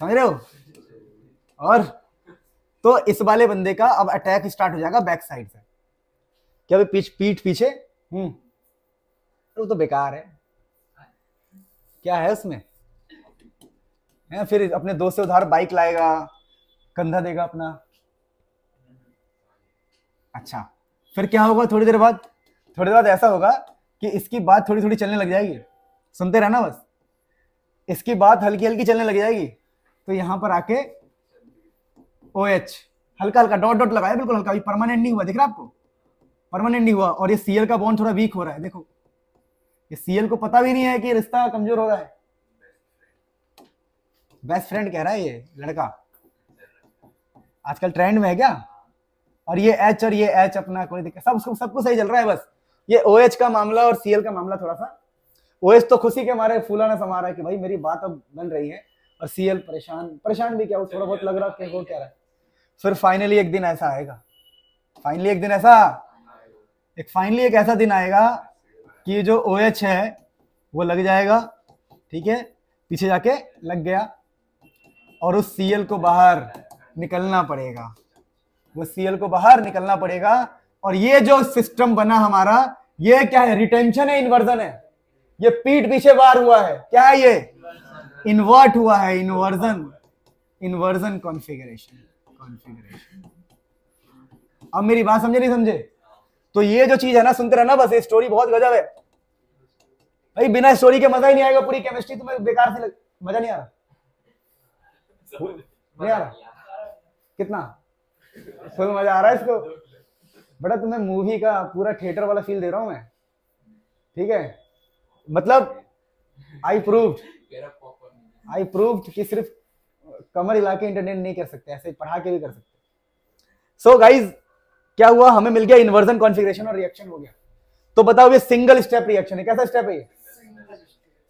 समझ रहे हो। और तो इस वाले बंदे का अब अटैक स्टार्ट हो जाएगा बैक साइड से। क्या भाई पीठ पीछे? वो तो बेकार है, क्या है उसमें है? फिर अपने दोस्त से उधार बाइक लाएगा, कंधा देगा अपना। अच्छा, फिर क्या होगा? थोड़ी देर बाद ऐसा होगा कि इसकी बात थोड़ी थोड़ी चलने लग जाएगी। सुनते रहना बस, इसकी बात हल्की हल्की चलने लग जाएगी। तो यहां पर आके OH हल्का हल्का डॉट डॉट लगाया, बिल्कुल हल्का, परमानेंट नहीं हुआ, दिख रहा है आपको? परमानेंट नहीं हुआ। और ये Cl का बॉन्ड थोड़ा वीक हो रहा है। देखो ये Cl को पता भी नहीं है कि रिश्ता कमजोर हो रहा है। बेस्ट फ्रेंड कह रहा है ये लड़का, आजकल ट्रेंड में है क्या? और ये H और ये H अपना कोई दिक्कत, सबको सही चल रहा है। बस ये OH का मामला और Cl का मामला थोड़ा सा, OH तो खुशी के हमारे फूला ना समा रहा है कि भाई मेरी बात अब बन रही है, और Cl परेशान भी क्या, वो थोड़ा बहुत लग रहा है कि वो क्या रहा है। फिर फाइनली एक दिन ऐसा आएगा, फाइनली एक ऐसा दिन आएगा कि जो OH है वो लग जाएगा, ठीक है, पीछे जाके लग गया, और उस Cl को बाहर निकलना पड़ेगा, वो Cl को बाहर निकलना पड़ेगा। और ये जो सिस्टम बना हमारा, ये क्या है, रिटेंशन है, इन्वर्जन है, ये पीठ पीछे बार हुआ है, क्या है ये, इन्वर्ट हुआ है, इन्वर्जन कॉन्फ़िगरेशन। अब मेरी बात समझे नहीं समझे? तो ये जो चीज है ना, सुनते रहना बस, ये स्टोरी बहुत गजब है भाई, बिना स्टोरी के मजा ही नहीं आएगा, पूरी केमिस्ट्री तुम्हें बेकार से मजा नहीं आ रहा, नहीं आ रहा, कितना फुल मजा आ रहा है इसको बेटा, तुम्हें मूवी का पूरा थिएटर वाला फील दे रहा हूं मैं, ठीक है, मतलब आई प्रूव्ड कि सिर्फ कमर हिला के इंटरटेन नहीं कर सकते, ऐसे पढ़ा के भी कर सकते। सो गाइज क्या हुआ, हमें मिल गया इन्वर्जन कॉन्फ़िगरेशन और रिएक्शन हो गया। तो बताओ ये सिंगल स्टेप रिएक्शन है, कैसा स्टेप है ये,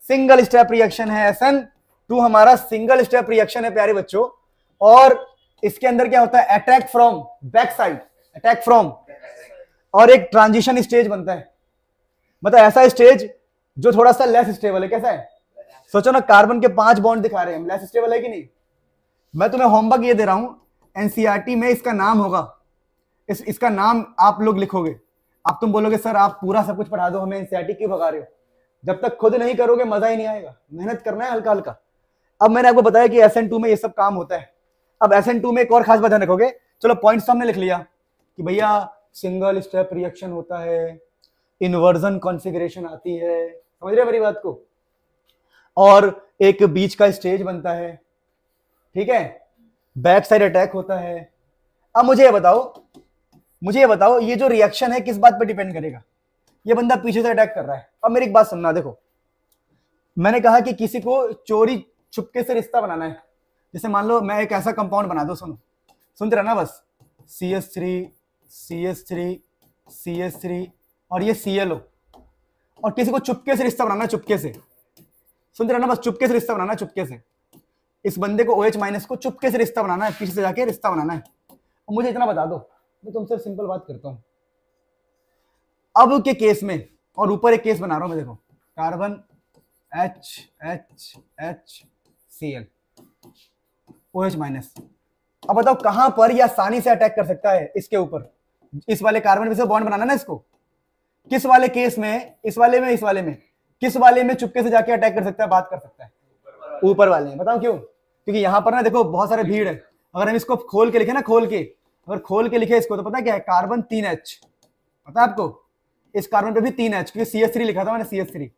सिंगल स्टेप रिएक्शन है, SN2 हमारा सिंगल स्टेप रिएक्शन है प्यारे बच्चों। और इसके अंदर क्या होता है, अटैक फ्रॉम बैक साइड, और एक ट्रांजिशन स्टेज बनता है, मतलब ऐसा स्टेज जो थोड़ा सा लेस स्टेबल है। कैसा है, सोचो ना, कार्बन के 5 बॉन्ड दिखा रहे हैं हम, लेस स्टेबल है कि नहीं। मैं तुम्हें होमवर्क ये दे रहा हूं, एनसीईआरटी में इसका नाम होगा, इसका नाम आप लोग लिखोगे। अब तुम बोलोगे सर आप पूरा सब कुछ पढ़ा दो, हमें एनसीईआरटी क्यों भगा रहे हो, जब तक खुद नहीं करोगे मजा ही नहीं आएगा, मेहनत करना है हल्का हल्का। अब मैंने आपको बताया कि SN2 में ये सब काम होता है। अब SN2 में एक और खास बात ध्यान रखोगे, चलो पॉइंट्स हमने लिख लिया कि भैया सिंगल स्टेप रिएक्शन होता है, इन्वर्जन कॉन्फ़िगरेशन आती है, समझ रहे मेरी बात को, और एक बीच का स्टेज बनता है, ठीक है, बैक साइड अटैक होता है। अब मुझे ये बताओ ये जो रिएक्शन है किस बात पर डिपेंड करेगा, ये बंदा पीछे से अटैक कर रहा है। अब मेरी एक बात सुनना, देखो मैंने कहा कि किसी को चोरी छुपके से रिश्ता बनाना है, जैसे मान लो मैं एक ऐसा कंपाउंड बना दो, सुनते रहना बस, CH3 और ये ClO, और किसी को चुपके से रिश्ता बनाना, चुपके से, सुनते रहना बस, चुपके से रिश्ता बनाना, चुपके से इस बंदे को OH- को चुपके से रिश्ता बनाना है, पीछे से जाके रिश्ता बनाना है। और मुझे इतना बता दो, मैं तुमसे सिंपल बात करता हूं, अब के केस में, और ऊपर एक केस बना रहा हूं मैं, देखो कार्बन HCl OH-। अब बताओ कहां पर यह आसानी से अटैक कर सकता है इसके ऊपर, इस वाले कार्बन में से बॉन्ड बनाना ना इसको, किस वाले केस में, इस वाले में किस वाले में चुपके से जाके अटैक कर सकता है, बात कर सकता है, ऊपर वाले में। बताओ क्यों, क्योंकि यहां पर ना देखो बहुत सारे भीड़ है, अगर हम इसको खोल के लिखे ना, अगर खोल के लिखे इसको, तो पता क्या है, कार्बन 3H, पता है आपको, इस कार्बन पे भी 3H, क्योंकि CH3 लिखा था मैंने, CH3,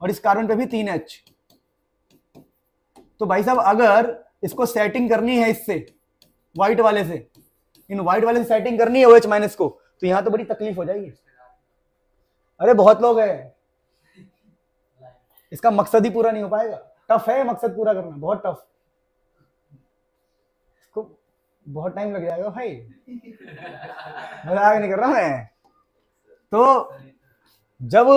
और इस कार्बन पे भी 3H। तो भाई साहब अगर इसको सेटिंग करनी है इससे, व्हाइट वाले से, इन व्हाइट वाले से सेटिंग करनी है OH- को, तो यहां तो बड़ी तकलीफ हो जाएगी। अरे बहुत लोग हैं, इसका मकसद ही पूरा नहीं हो पाएगा, टफ है मकसद पूरा करना, बहुत टफ, इसको बहुत टाइम लग जाएगा भाई, मजाक नहीं कर रहा मैं। तो जब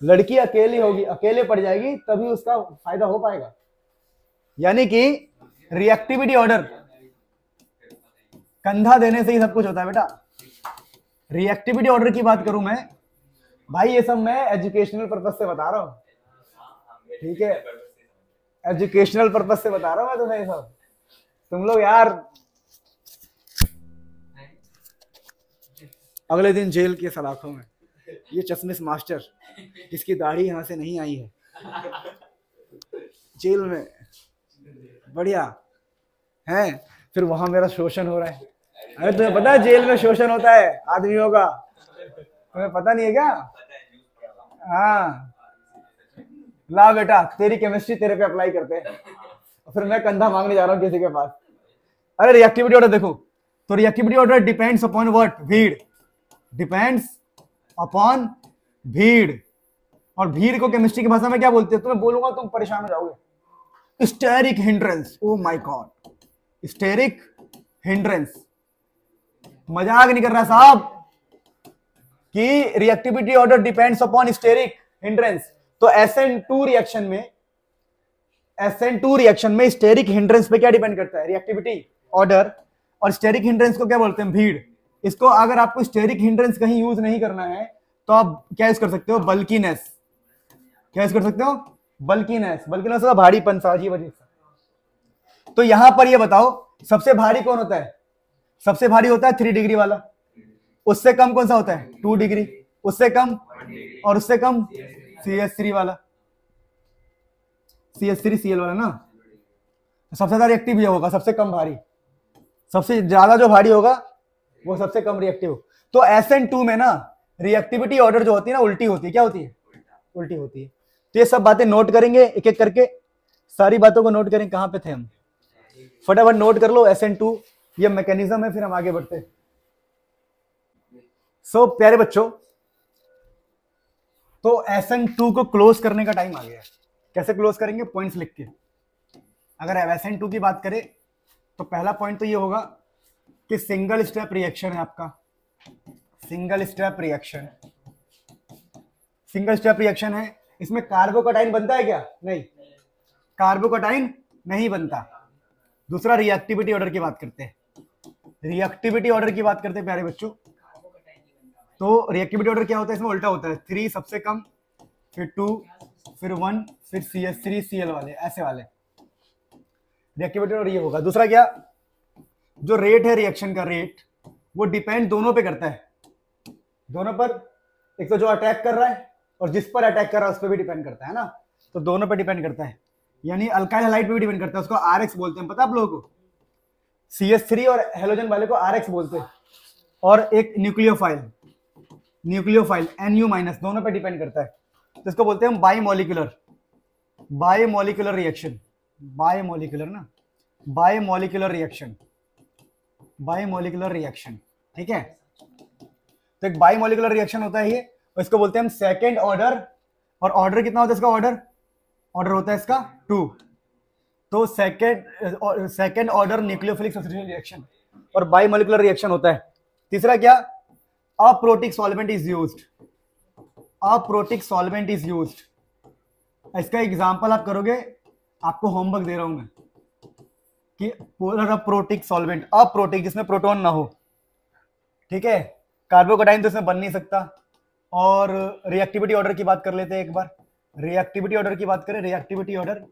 लड़की अकेली होगी, अकेले पड़ जाएगी, तभी उसका फायदा हो पाएगा। यानी कि रिएक्टिविटी ऑर्डर, कंधा देने से ही सब कुछ होता है बेटा। रिएक्टिविटी ऑर्डर की बात करूं मैं भाई, ये सब मैं एजुकेशनल पर्पस से बता रहा हूं, ठीक है, एजुकेशनल पर्पस से बता रहा हूं मैं तुम्हें ये सब। तुम लोग यार अगले दिन जेल के सलाखों में, ये चश्मिश मास्टर जिसकी दाढ़ी यहां से नहीं आई है, जेल में बढ़िया है, फिर वहां मेरा शोषण हो रहा है। अरे तुम्हें पता है जेल में शोषण होता है आदमियों का, तुम्हें पता नहीं है क्या? हाँ, ला बेटा तेरी केमिस्ट्री तेरे पे अप्लाई करते हैं, फिर मैं कंधा मांगने जा रहा हूँ किसी के पास। अरे रिएक्टिविटी ऑर्डर देखो, तो reactivity order depends upon what, भीड़, डिपेंड्स अपॉन भीड़। और भीड़ को केमिस्ट्री की भाषा में क्या बोलते हैं, तुम्हें बोलूंगा तुम परेशान हो जाओगे, steric hindrance. Oh my God, steric hindrance, मजाक नहीं कर रहा साहब, कि reactivity order depends upon steric hindrance. तो SN2 रिएक्शन में स्टेरिक हिंड्रेंस पे क्या डिपेंड करता है? Reactivity order. और स्टेरिक हिंड्रेंस को क्या बोलते हैं? भीड़। इसको अगर आपको स्टेरिक हिंड्रेंस कहीं यूज नहीं करना है तो आप क्या यूज कर सकते हो? बल्कीनेस। क्या यूज कर सकते हो? बल्कीनेस। बल्कीनेस का भारीपन सा, अजीब अजीब सा। तो यहां पर ये बताओ सबसे भारी कौन होता है? सबसे भारी होता है 3 डिग्री वाला। उससे कम कौन सा होता है? 2 डिग्री। उससे कम और उससे कम CS3 वाला, CS3Cl वाला ना। सबसे ज्यादा रिएक्टिव ये होगा, सबसे कम भारी। सबसे ज्यादा जो भारी होगा वो सबसे कम रिएक्टिव। तो SN2 में ना रिएक्टिविटी ऑर्डर जो होती है ना उल्टी होती है। क्या होती है? उल्टी होती है। तो ये सब बातें नोट करेंगे एक एक करके, सारी बातों को नोट करेंगे। कहां पे थे हम? फटाफट नोट कर लो। SN2 ये मैकेनिज्म है, फिर हम आगे बढ़ते हैं। सो प्यारे बच्चों, तो SN2 को क्लोज करने का टाइम आ गया है। कैसे क्लोज करेंगे? पॉइंट्स लिख के। अगर SN2 की बात करें तो पहला पॉइंट तो ये होगा कि सिंगल स्टेप रिएक्शन है आपका। Single step reaction, single step reaction है। इसमें कार्बोकैटायन बनता है क्या? नहीं, कार्बोकैटायन नहीं बनता। दूसरा, रिएक्टिविटी ऑर्डर की बात करते हैं। रिएक्टिविटी ऑर्डर की बात करते हैं प्यारे बच्चों। तो रिएक्टिविटी ऑर्डर क्या होता है? इसमें उल्टा होता है। 3 सबसे कम, फिर 2, फिर 1, फिर CS3Cl वाले, ऐसे वाले रिएक्टिविटी ऑर्डर ये होगा। दूसरा क्या? जो रेट है रिएक्शन का, रेट वो डिपेंड दोनों पे करता है। दोनों पर, एक तो जो अटैक कर रहा है और जिस पर अटैक कर रहा है उस पर भी डिपेंड करता है ना। तो दोनों पे डिपेंड करता है, यानी अल्काइल हैलाइड पे भी डिपेंड करता है। उसको RX बोलते हैं, पता आप लोगों को? CS3 और हेलोजन वाले को RX बोलते हैं। और एक न्यूक्लियोफाइल, Nu- दोनों पे डिपेंड करता है। तो इसको बोलते हैं हम बायमोलिकुलर, बायमोलिकुलर रिएक्शन। बायमोलिकुलर ना, बायमोलिकुलर रिएक्शन, बायमोलिकुलर रिएक्शन। ठीक है, तो एक बायमोलिकुलर रिएक्शन होता है ये, और इसको बोलते हैं हम सेकंड ऑर्डर। और ऑर्डर कितना होता है इसका? ऑर्डर होता है इसका 2। तो second order nucleophilic substitution reaction और बायमोलिकुलर रिएक्शन होता है। तीसरा क्या? Aprotic solvent is used. Aprotic solvent is used. इसका एग्जांपल आप करोगे, आपको होमवर्क दे रहा हूं मैं, कि पोलर अप्रोटिक सॉल्वेंट, अप्रोटिक जिसमें प्रोटॉन ना हो। ठीक है, कार्बोकैटायन तो इसमें बन नहीं सकता। और रिएक्टिविटी ऑर्डर की बात कर लेते हैं एक बार। रिएक्टिविटी ऑर्डर की बात करें, रिएक्टिविटी ऑर्डर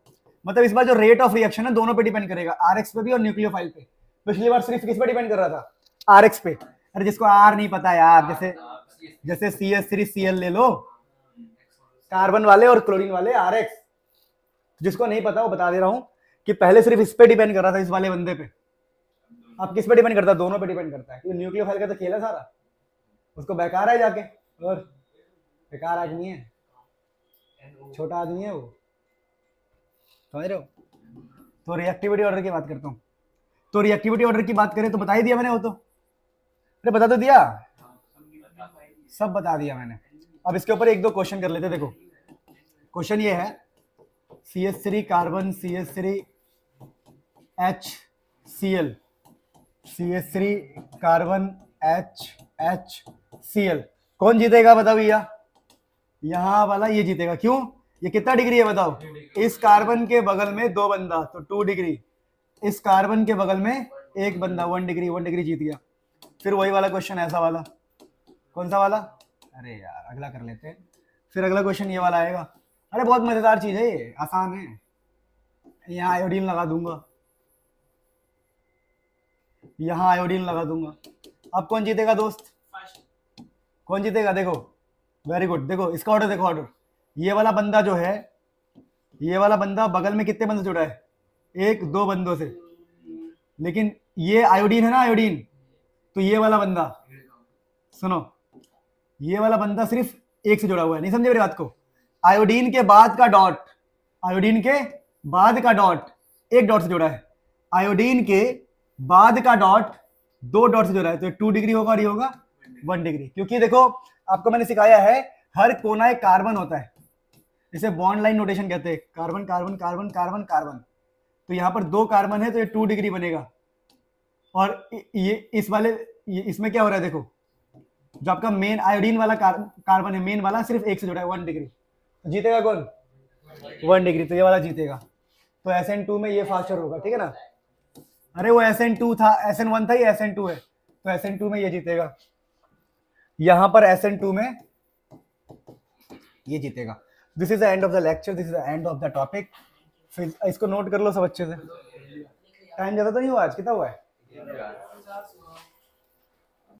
मतलब इस बार जो रेट ऑफ रिएक्शन है दोनों पे डिपेंड करेगा, RX पे भी और न्यूक्लियोफाइल पे। पिछली बार सिर्फ किस पे डिपेंड कर रहा था? RX पे। अरे जिसको R नहीं पता यार, जैसे CS3Cl ले लो, कार्बन वाले और क्लोरीन वाले RX। जिसको नहीं पता वो बता दे रहा हूं कि पहले सिर्फ इस पे डिपेंड कर रहा था, इस वाले बंदे पे। अब किस पे डिपेंड करता है? दोनों पे डिपेंड करता है, क्योंकि न्यूक्लियोफाइल का तो खेल है सारा। उसको बेकार है जाके, और बेकार आदमी है, छोटा आदमी है वो, समझ रहे हो? तो रिएक्टिविटी ऑर्डर की बात करता हूँ। तो रिएक्टिविटी ऑर्डर की बात करें तो बता ही दिया मैंने वो तो। अरे बता तो दिया, सब बता दिया मैंने। अब इसके ऊपर एक दो क्वेश्चन कर लेते। देखो क्वेश्चन ये है, CS3 carbon CH3HCl, CS3 carbon HCl, कौन जीतेगा बताओ भैया? यहां वाला ये जीतेगा। क्यों? ये कितना डिग्री है बताओ? इस कार्बन के बगल में 2 बंदा तो 2 डिग्री, इस कार्बन के बगल में 1 बंदा 1 डिग्री, 1 डिग्री जीत गया। फिर वही वाला क्वेश्चन, ऐसा वाला, कौन सा वाला? अरे यार अगला कर लेते हैं। फिर अगला क्वेश्चन ये वाला आएगा। अरे बहुत मजेदार चीज है ये, आसान है। यहाँ आयोडीन लगा दूंगा, यहाँ आयोडीन लगा दूंगा। अब कौन जीतेगा दोस्त? कौन जीतेगा? देखो वेरी गुड, देखो इसका ऑर्डर देखो। ऑर्डर ये वाला बंदा जो है, ये वाला बंदा बगल में कितने बंदे जुड़ा है? 1-2 बंदों से। लेकिन ये आयोडीन है ना, आयोडीन, तो ये वाला बंदा, सुनो, ये वाला बंदा सिर्फ एक से जुड़ा हुआ है। नहीं समझे मेरी बात को? आयोडीन के बाद का डॉट, आयोडीन के बाद का डॉट 1 डॉट से जुड़ा है। आयोडीन के बाद का डॉट 2 डॉट से जुड़ा है। तो 2 डिग्री होगा और ये होगा 1 डिग्री। क्योंकि देखो आपको मैंने सिखाया है, हर कोना एक कार्बन होता है, इसे बॉन्ड लाइन नोटेशन कहते हैं। Carbon carbon carbon carbon carbon, तो यहाँ पर 2 कार्बन है तो ये 2 डिग्री बनेगा। और ये इस वाले, इसमें क्या हो रहा है देखो, जो आपका मेन आयोडीन वाला कार्बन है, मेन वाला सिर्फ 1 से जुड़ा है, 1 डिग्री, तो जीतेगा कौन? 1 डिग्री, तो ये वाला जीतेगा। तो SN2 में ये फास्टर होगा, ठीक है ना। अरे वो SN2 था, SN1 था, ये SN2 है, तो SN2 में ये जीतेगा, यहां पर SN2 में ये जीतेगा। This is the end of the lecture, this is the end of the topic. फिर इसको नोट कर लो सब अच्छे से। टाइम ज्यादा तो नहीं हुआ आज, कितना हुआ है?